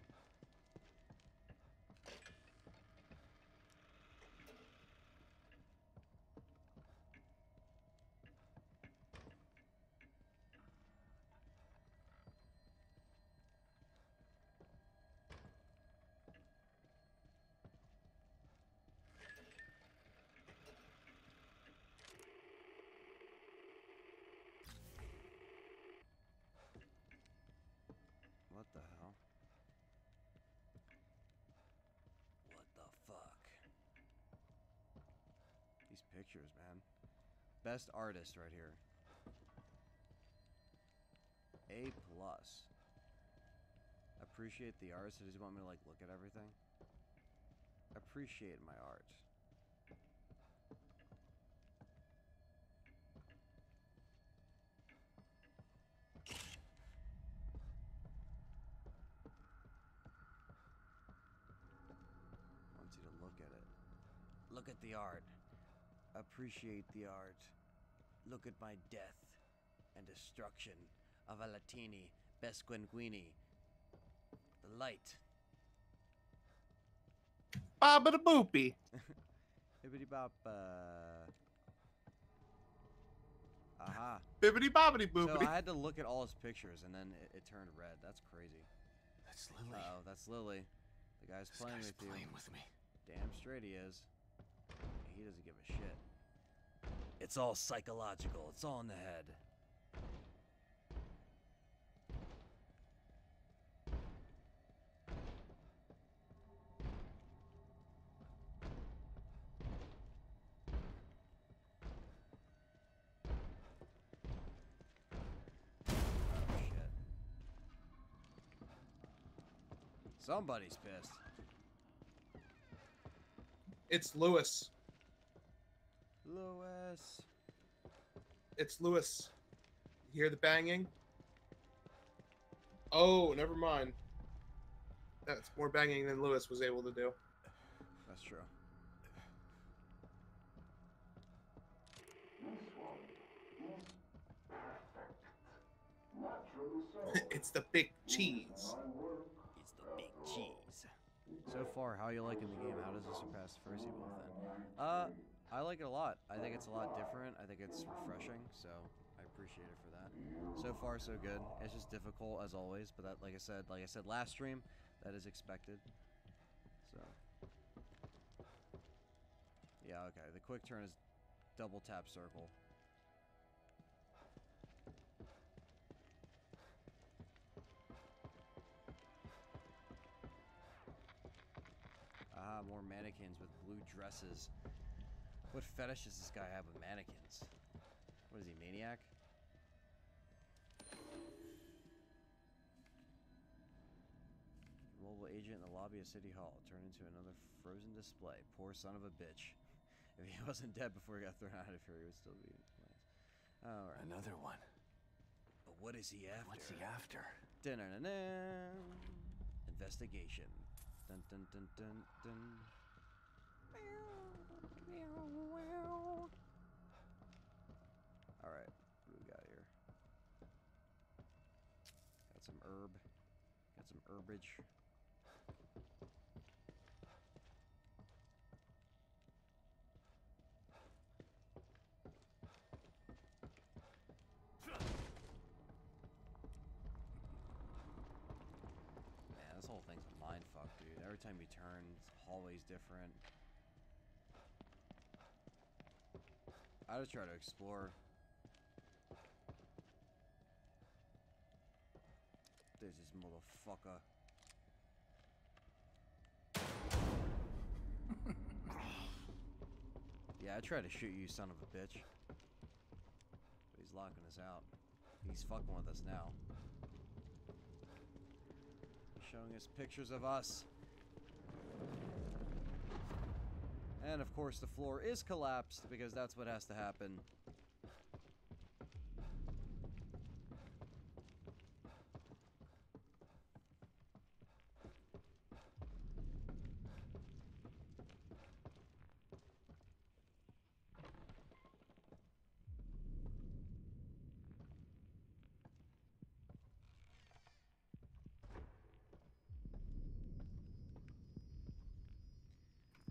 What the hell? What the fuck? These pictures, man. Best artist right here. A+. Appreciate the art. So does he want me to like look at everything? Appreciate my art. Wants you to look at it. Look at the art. Appreciate the art. Look at my death and destruction of a Latini Besquinguini. The light. Baba da boopy. Bibbidi bop. Aha. Bibbidi bobbidi So boopity. I had to look at all his pictures and then it turned red. That's crazy. That's Lily. Oh, that's Lily. The guy's This playing guy's with you. playing with me. Damn straight he is. He doesn't give a shit. It's all psychological. It's all in the head. Oh shit. Somebody's pissed. It's Lewis. Lewis. It's Lewis. You hear the banging? Oh, never mind. That's more banging than Lewis was able to do. That's true. It's the big cheese. It's the big cheese. So far, how are you liking the game? How does it surpass the first Evil Within? I like it a lot. I think it's a lot different. I think it's refreshing, so I appreciate it for that. So far, so good. It's just difficult as always, but that, like I said last stream, that is expected. So, yeah, okay. The quick turn is double tap circle. Ah, more mannequins with blue dresses. What fetish does this guy have with mannequins? What is he, maniac? Mobile agent in the lobby of City Hall turned into another frozen display. Poor son of a bitch. If he wasn't dead before he got thrown out of here, he would still be nice. Alright. Another one. But what is he after? What's he after? Dun-dun-dun-dun. Investigation. Dun dun dun dun dun. Alright, what do we got here? Got some herb. Got some herbage. Man, this whole thing's a mindfuck, dude. Every time you turn, the hallway's different. I just try to explore. There's this motherfucker. Yeah, I tried to shoot you, son of a bitch. But he's locking us out. He's fucking with us now. Showing us pictures of us. And of course the floor is collapsed because that's what has to happen.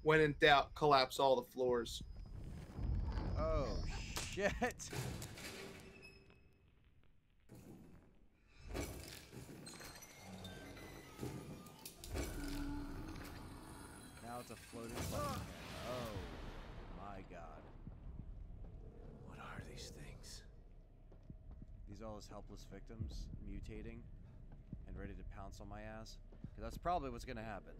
When in doubt, collapse all the floors. Oh shit! Now it's a floating button. Oh my god. What are these things? These are all his helpless victims, mutating, and ready to pounce on my ass. Because that's probably what's gonna happen.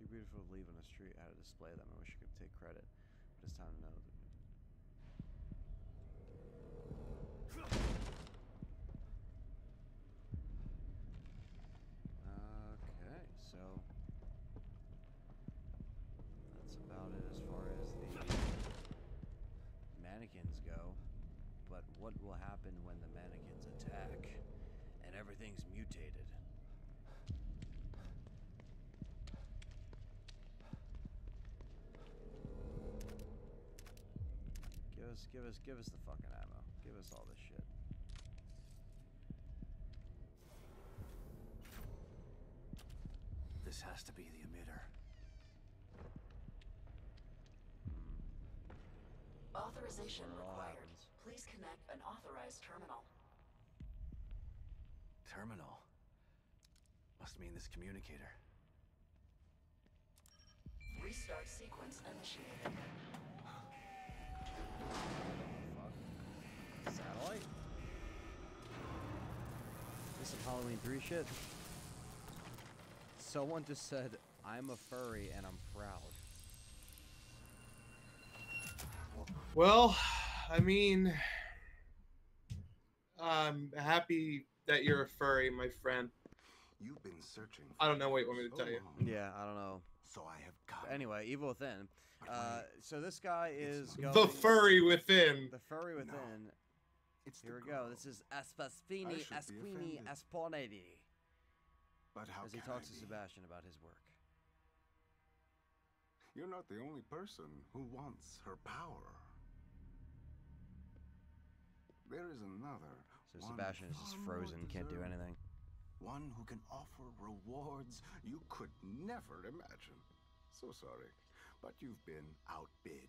Too beautiful to leave on the street. How to display them. I wish I could take credit. But it's time to know that. Okay, so that's about it as far as the mannequins go. But what will happen when the mannequins attack and everything's mutated? Give us the fucking ammo. Give us all this shit. This has to be the emitter. Authorization Where it all required. happens. Please connect an authorized terminal. Terminal. Must mean this communicator. Restart sequence initiated. Fuck. Satellite? This is Halloween 3 shit. Someone just said, I'm a furry and I'm proud. Well, I mean, I'm happy that you're a furry, my friend. You've been searching. I don't know what you want me to tell you. Yeah, I don't know. So I have come. But anyway, Evil Within. So this guy is going... The furry within. The furry within. No. It's Here the we go. girl. This is I Aspaspini should be Asquini offended. Asponedi. But how As he can talks I to be? Sebastian about his work. You're not the only person who wants her power. There is another. So one Sebastian is just far more frozen, can't do deserving. anything. One who can offer rewards you could never imagine. So sorry, but you've been outbid.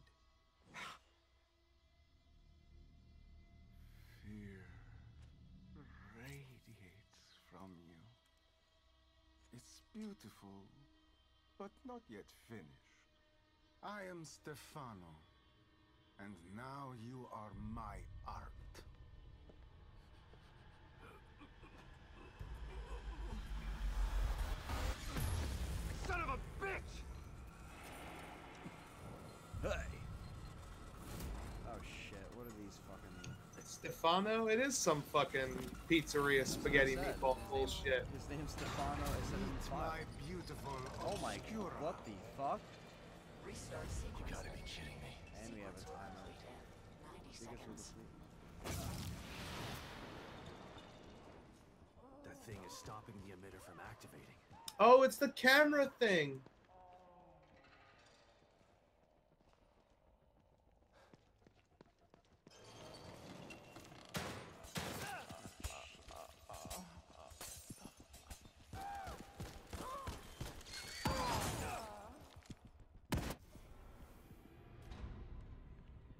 Fear radiates from you. It's beautiful, but not yet finished. I am Stefano, and now you are my art. Son of a bitch! Hey. Oh shit! What are these fucking? Stefano? It is some fucking pizzeria spaghetti meatball bullshit. His name's Stefano. I said in the file. My beautiful Oh my! obscura. What the fuck? Restart You sequence. gotta be kidding me. And we have a Sequence will timer. complete in 90 Secrets of the seconds. Sleep. That thing is stopping the emitter from activating. Oh, it's the camera thing.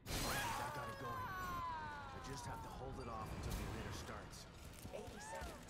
That got it going. I just have to hold it off until the emitter starts. 80 seconds.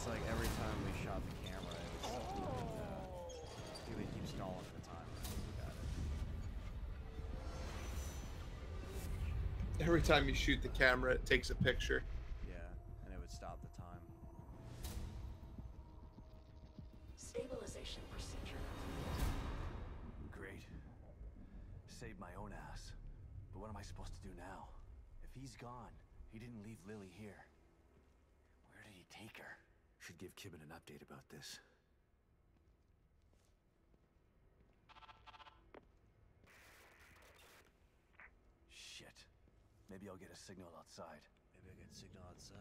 It's like every time we shot the camera, it would keep stalling the time. Got Every time you shoot the camera, it takes a picture. Yeah, and it would stop the time. Stabilization procedure. Great. Saved my own ass. But what am I supposed to do now? If he's gone, he didn't leave Lily here. Where did he take her? Should give Kibben an update about this. Shit. Maybe I'll get a signal outside. Maybe I get a signal outside.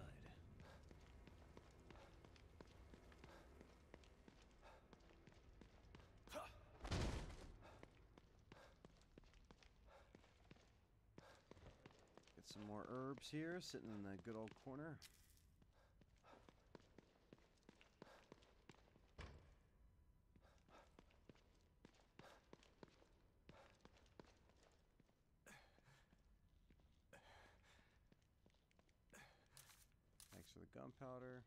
Get some more herbs here, sitting in the good old corner. Thanks for the gunpowder.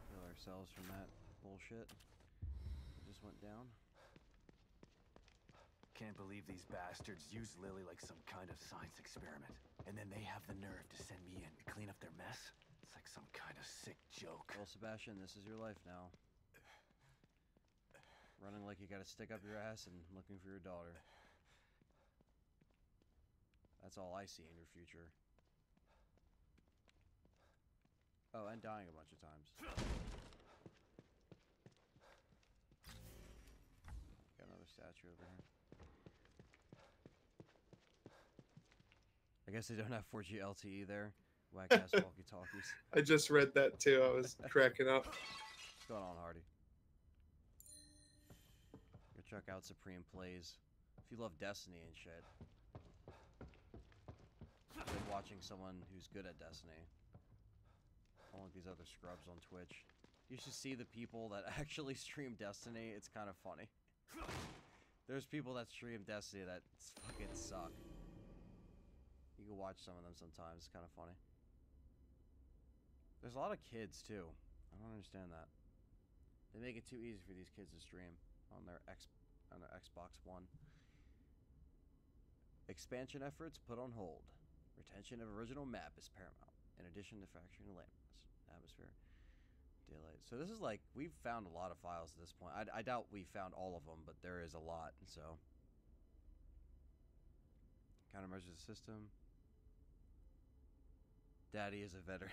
Heal ourselves from that bullshit that just went down. Can't believe these bastards use Lily like some kind of science experiment. And then they have the nerve to send me in to clean up their mess? It's like some kind of sick joke. Well, Sebastian, this is your life now. Running like you gotta stick up your ass and looking for your daughter. That's all I see in your future. Oh, and dying a bunch of times. Got another statue over here. I guess they don't have 4G LTE there. Whack ass walkie-talkies. I just read that too. I was cracking up. What's going on, Hardy? Go check out Supreme Plays. If you love Destiny and shit. It's like watching someone who's good at Destiny. Unlike these other scrubs on Twitch. You should see the people that actually stream Destiny. It's kind of funny. There's people that stream Destiny that fucking suck. You can watch some of them sometimes. It's kind of funny. There's a lot of kids too. I don't understand that. They make it too easy for these kids to stream on their Xbox One. Expansion efforts put on hold. Retention of original map is paramount. In addition to fracturing the atmosphere, daylight. So this is like we've found a lot of files at this point. I doubt we found all of them, but there is a lot. So countermeasures the system. Daddy is a veteran.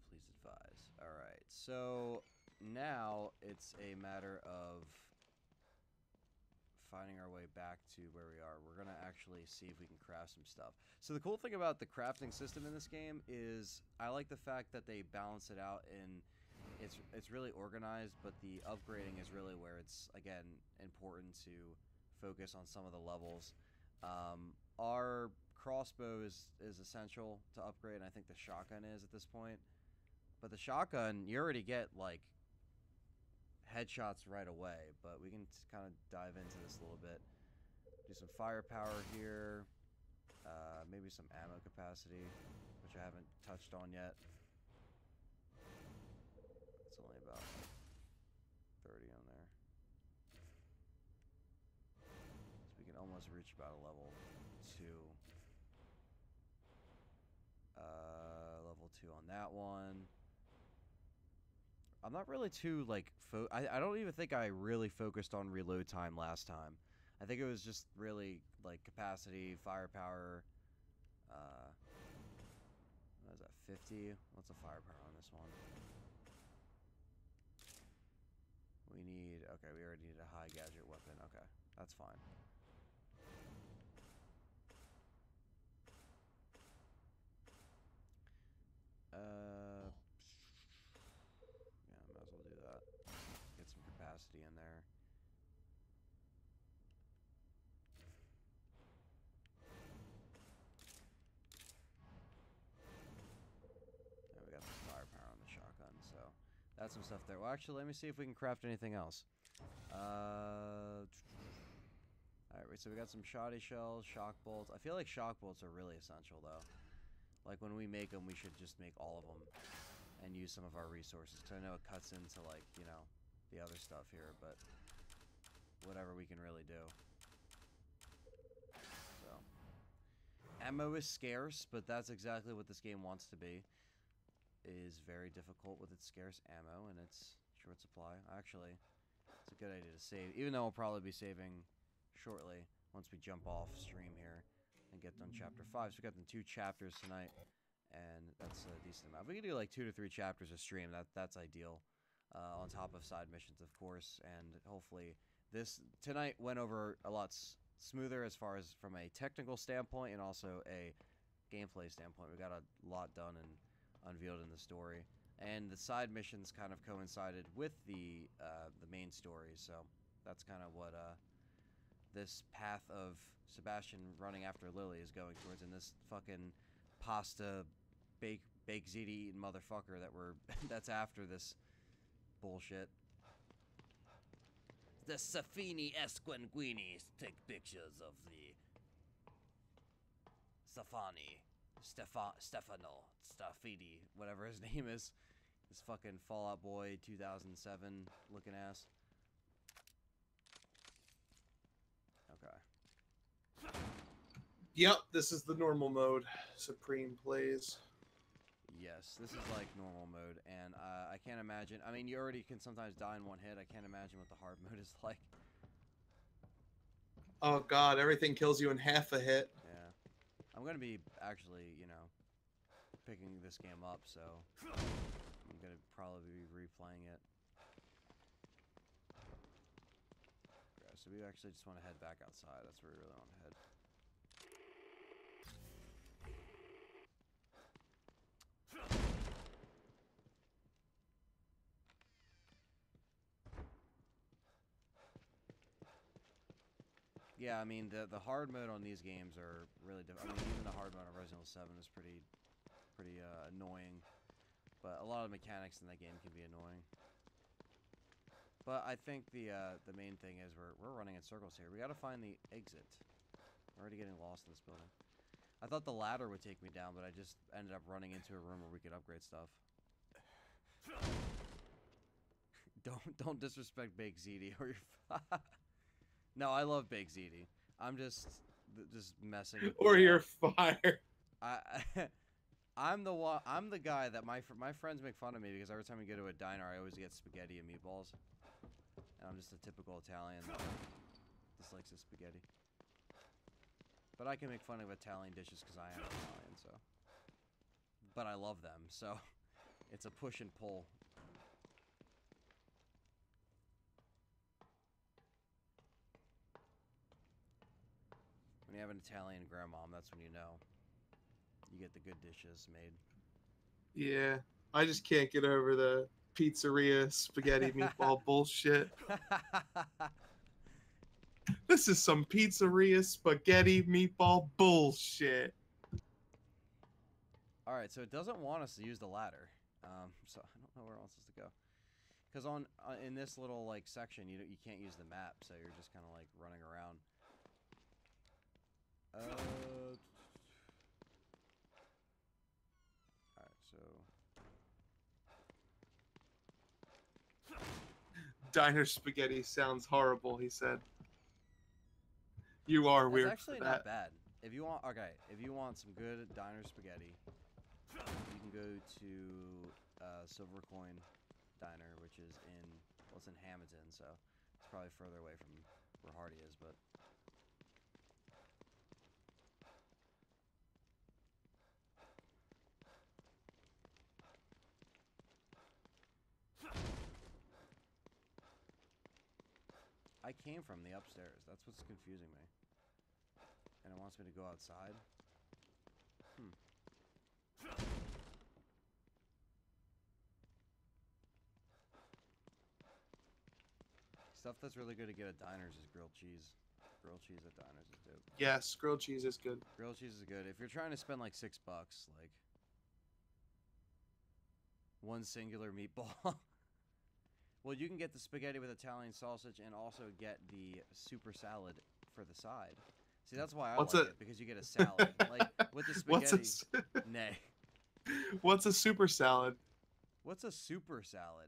Please advise. Alright, so now it's a matter of finding our way back to where we are. We're gonna actually see if we can craft some stuff. So the cool thing about the crafting system in this game is I like the fact that they balance it out in it's really organized, but the upgrading is really where it's, again, important to focus on some of the levels. Our crossbow is essential to upgrade, and I think the shotgun is at this point. But the shotgun, you already get, like, headshots right away, but we can kind of dive into this a little bit. Do some firepower here, maybe some ammo capacity, which I haven't touched on yet. It's only about 30 on there. So we can almost reach about a level 2. Level 2 on that one. I'm not really too, like, I don't even think I really focused on reload time last time. I think it was just really, like, capacity, firepower. What is that, 50? What's the firepower on this one? We need, okay, we already need a high gadget weapon. Okay, that's fine. Yeah, might as well do that. Get some capacity in there. That's some stuff there. Well, actually, let me see if we can craft anything else. Alright, so we got some shoddy shells, shock bolts. I feel like shock bolts are really essential, though. Like, when we make them, we should just make all of them and use some of our resources. Because I know it cuts into, like, you know, the other stuff here, but whatever we can really do. So, ammo is scarce, but that's exactly what this game wants to be. It is very difficult with its scarce ammo and its short supply. Actually, it's a good idea to save, even though we'll probably be saving shortly once we jump off stream here and get done chapter 5. So we got the 2 chapters tonight, and that's a decent amount. If we can do like 2 to 3 chapters a stream, that's ideal. On top of side missions, of course, and hopefully this tonight went over a lot smoother as far as from a technical standpoint and also a gameplay standpoint. We got a lot done and unveiled in the story, and the side missions kind of coincided with the main story, so that's kind of what this path of Sebastian running after Lily is going towards, in this fucking pasta bake ziti eating motherfucker that we're that's after this bullshit. The Safini Esquinguini take pictures of the Stefano Staffidi, whatever his name is. This fucking Fallout Boy 2007 looking ass. Okay. Yep, this is the normal mode. Supreme plays. Yes, this is like normal mode, and I can't imagine. I mean, you already can sometimes die in one hit. I can't imagine what the hard mode is like. Oh god, everything kills you in half a hit. Yeah. I'm gonna be actually, you know, picking this game up, so I'm gonna probably be replaying it. Okay, so we actually just want to head back outside. That's where we really want to head. Yeah, I mean, the hard mode on these games are really difficult. I mean, even the hard mode on Resident Evil 7 is pretty annoying. But a lot of the mechanics in that game can be annoying. But I think the main thing is we're running in circles here. We gotta find the exit. We're already getting lost in this building. I thought the ladder would take me down, but I just ended up running into a room where we could upgrade stuff. Don't disrespect Baked Ziti or your No, I love Baked Ziti. I'm just messing with Or your fire. I'm the guy that my friends make fun of me because every time we go to a diner, I always get spaghetti and meatballs. And I'm just a typical Italian that dislikes his spaghetti. But I can make fun of Italian dishes because I am Italian, so. But I love them, so it's a push and pull. When you have an Italian grandmom, that's when you know you get the good dishes made. Yeah, I just can't get over the pizzeria spaghetti meatball bullshit. This is some pizzeria spaghetti meatball bullshit. Alright, so it doesn't want us to use the ladder. So I don't know where it wants us to go. Because in this little like section, you can't use the map, so you're just kind of like running around. Alright, so Diner spaghetti sounds horrible, he said. You are weird. It's actually not bad. If you want, if you want some good diner spaghetti, you can go to Silver Coin Diner, which is it's in Hamilton, so it's probably further away from where Hardy is, but. I came from the upstairs. That's what's confusing me. And it wants me to go outside? Stuff that's really good to get at diners is grilled cheese. Grilled cheese at diners is dope. Yes, grilled cheese is good. Grilled cheese is good. If you're trying to spend like $6, like one singular meatball, Well, you can get the spaghetti with Italian sausage and also get the super salad for the side. See, that's why I What's like a- it, because you get a salad. Like, with the What's spaghetti... a Nay. What's a super salad? What's a super salad?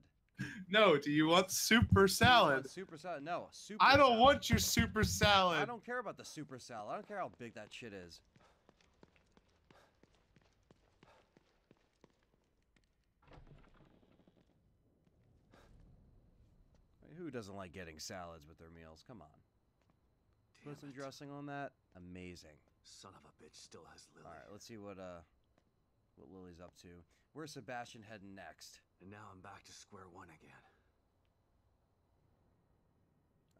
No, do you want super salad? Super salad? No, super I don't salad. want your super salad. I don't care about the super salad. I don't care how big that shit is. Who doesn't like getting salads with their meals? Come on. Damn Put some it. dressing on that. Amazing. Son of a bitch still has Lily. All right, let's see what Lily's up to. Where's Sebastian heading next? And now I'm back to square one again.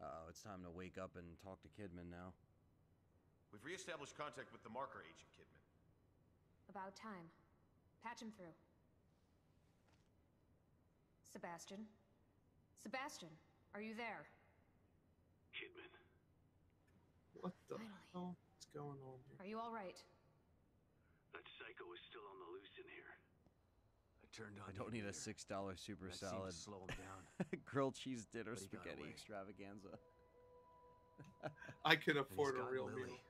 Uh-oh, it's time to wake up and talk to Kidman now. We've reestablished contact with the marker agent, Kidman. About time. Patch him through. Sebastian? Sebastian, are you there? Kidman. What the Finally. hell is going on here? Are you all right? That psycho is still on the loose in here. I turned on I don't need a $6 super salad. Slow him down. Grilled cheese dinner But he got spaghetti away. extravaganza. I could And afford he's a got real Lily. meal.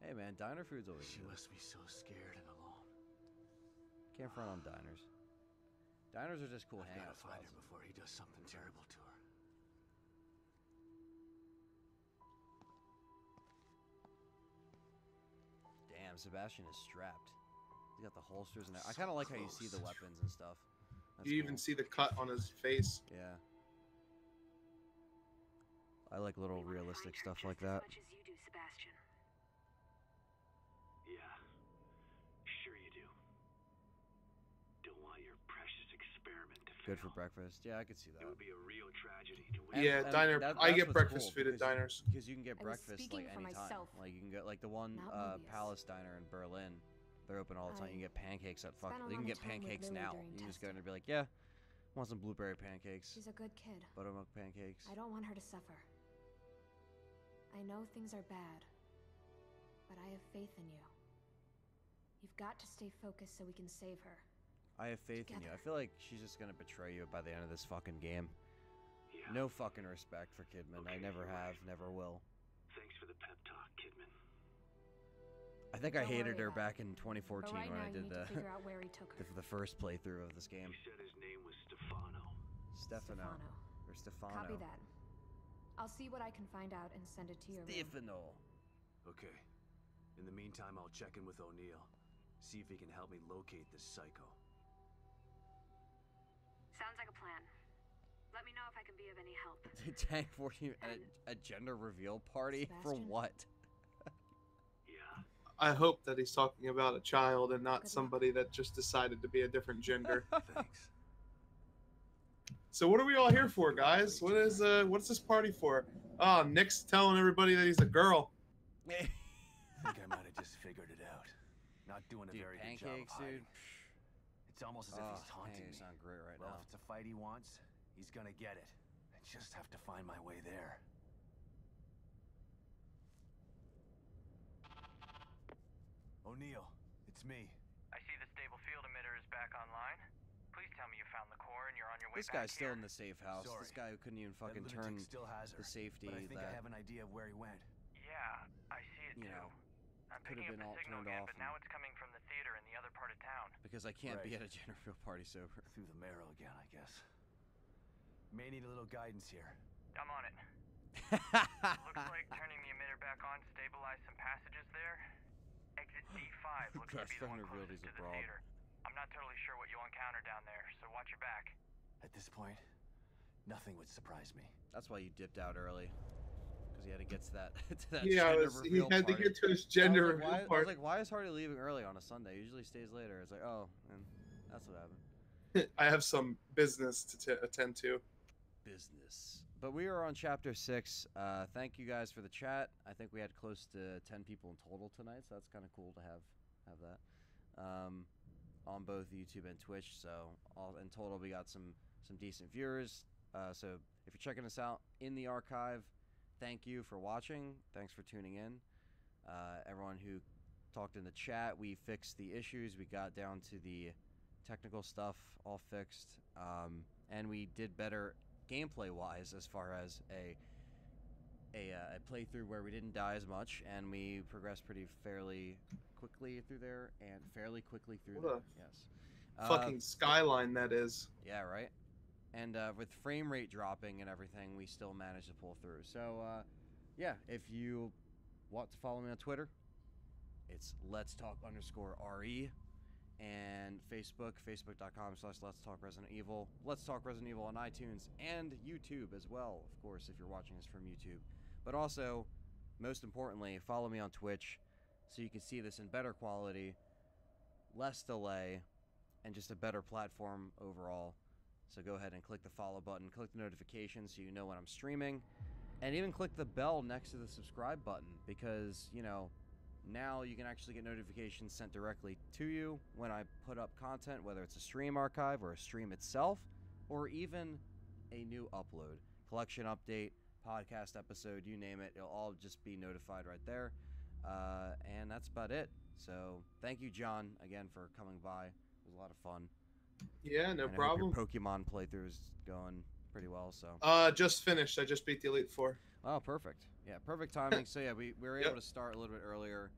Hey man, diner food's always She good. must be so scared and alone. Can't front on diners. Diners are just cool I've hangout gotta find spots. her before he does something terrible to her. Damn, Sebastian is strapped. He's got the holsters and I kind of like how you see the weapons and stuff. That's You even cool. see the cut on his face. Yeah. I like little realistic stuff like that. As much as you do, Sebastian. Yeah. Sure you do. Don't want your precious experiment to fail. Good for breakfast. Yeah, I could see that. It would be a real tragedy to And- witness. Yeah, and diner. that- I that's get what's breakfast cool, food at because you- diners. Because you can get I was breakfast speaking like for anytime. myself, Like you can get like the one not Mobius. Palace Diner in Berlin. They're open all the time. You can get pancakes at spent a You can lot get of time with pancakes Lily now. during You just go in testing. and be like, yeah, want some blueberry pancakes, She's a good kid. buttermilk pancakes. I don't want her to suffer. I know things are bad, but I have faith in you. You've got to stay focused so we can save her. I have faith in you. I Together. feel like she's just gonna betray you by the end of this fucking game. Yeah. No fucking respect for Kidman. I Okay, never you're have, right. never will. Thanks for the pep talk, Kidman. I think I Don't hated worry her about back it. in But 2014 right when now I you did need to figure out where he took her. the first playthrough of this game. You said his name was Stefano. Stefano. Or Stefano. Copy that. I'll see what I can find out and send it to your room. Stefano. Okay. In the meantime, I'll check in with O'Neill. See if he can help me locate this psycho. Sounds like a plan. Let me know if I can be of any help. Tank 14 at a gender reveal party for Sebastian? what? Yeah. I hope that he's talking about a child and not Good luck. somebody that just decided to be a different gender. Thanks. So what are we all here for, guys? What's this party for? Oh, Nick's telling everybody that he's a girl. I think I might have just figured it out. Not doing a Dude, very good job of pancakes, hiding. dude. It's almost as if he's taunting pancakes me. sound great right Well, now. if it's a fight he wants, he's gonna get it. I just have to find my way there. O'Neill, it's me. I see the stable field emitter is back online. Please tell me you found the core and you're on your way This back guy's still here. in the safe house. Sorry. This guy who couldn't even fucking That turn lunatic still has her, the safety but I think I that have an idea of where he went. Yeah, I see it you too. know, I'm could picking have up been the all signal turned again, off but now it's coming from the theater in the other part of town. because I can't be Right. at a gender reveal party sober. Through the marrow again, I guess. May need a little guidance here. I'm on it. Looks like turning the emitter back on stabilized some passages there. Exit D5 looks to Gosh, be the one Thunder revealed closest he's to the abroad. theater. I'm not totally sure what you'll encounter down there, so watch your back. At this point, nothing would surprise me. That's why you dipped out early, because he had to get to that to that Yeah, gender he reveal had to party. get to his I gender was, like, reveal why, I was party. like, why is Hardy leaving early on a Sunday? He usually stays later. It's like, oh, and that's what happened. I have some business to attend to. Business. But we are on chapter 6. Thank you guys for the chat. I think we had close to 10 people in total tonight, so that's kind of cool to have that on both YouTube and Twitch. So all in total, we got some decent viewers. So if you're checking us out in the archive, thank you for watching. Thanks for tuning in. Everyone who talked in the chat, we fixed the issues. We got down to the technical stuff all fixed. and we did better gameplay-wise as far as a playthrough where we didn't die as much, and we progressed pretty fairly quickly through there, and fairly quickly through What there. a Yes. fucking skyline that is. Yeah, right? And with frame rate dropping and everything, we still managed to pull through. So, yeah, if you want to follow me on Twitter, it's Let's Talk _RE. And Facebook, facebook.com/Let's Talk Resident Evil. Let's Talk Resident Evil on iTunes and YouTube as well, of course, if you're watching this from YouTube. But also, most importantly, follow me on Twitch so you can see this in better quality, less delay, and just a better platform overall. So go ahead and click the follow button, click the notification so you know when I'm streaming, and even click the bell next to the subscribe button because, you know, now you can actually get notifications sent directly to you when I put up content, whether it's a stream archive or a stream itself, or even a new upload, collection update, podcast episode, you name it. It'll all just be notified right there. And that's about it. So thank you, John, again for coming by. It was a lot of fun. Yeah, no and problem. I hope your Pokemon playthrough is going pretty well. So just finished. I just beat the Elite Four. Oh, perfect. Yeah, perfect timing. So yeah, we were able to start a little bit earlier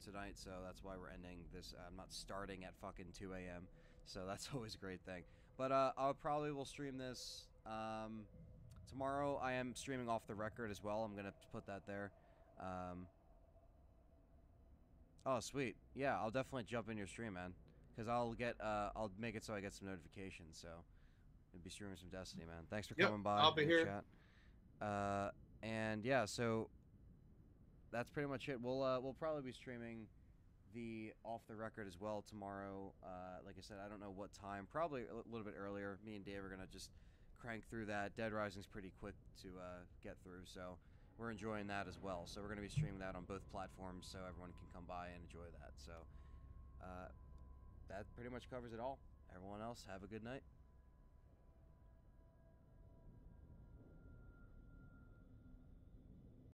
tonight, so that's why we're ending this. I'm not starting at fucking 2 a.m., so that's always a great thing. But I probably will stream this tomorrow. I am streaming off the record as well. I'm gonna put that there. Oh, sweet. Yeah, I'll definitely jump in your stream, man, because I'll make it so I get some notifications. So I'll be streaming some Destiny, man. Thanks for coming by. I'll be here. Chat. And yeah, so that's pretty much it. We'll probably be streaming the off the record as well tomorrow. Like I said, I don't know what time. Probably a little bit earlier. Me and Dave are gonna just crank through that. Dead Rising's pretty quick to get through, so we're enjoying that as well. So we're gonna be streaming that on both platforms, so everyone can come by and enjoy that. So that pretty much covers it all. Everyone else, have a good night.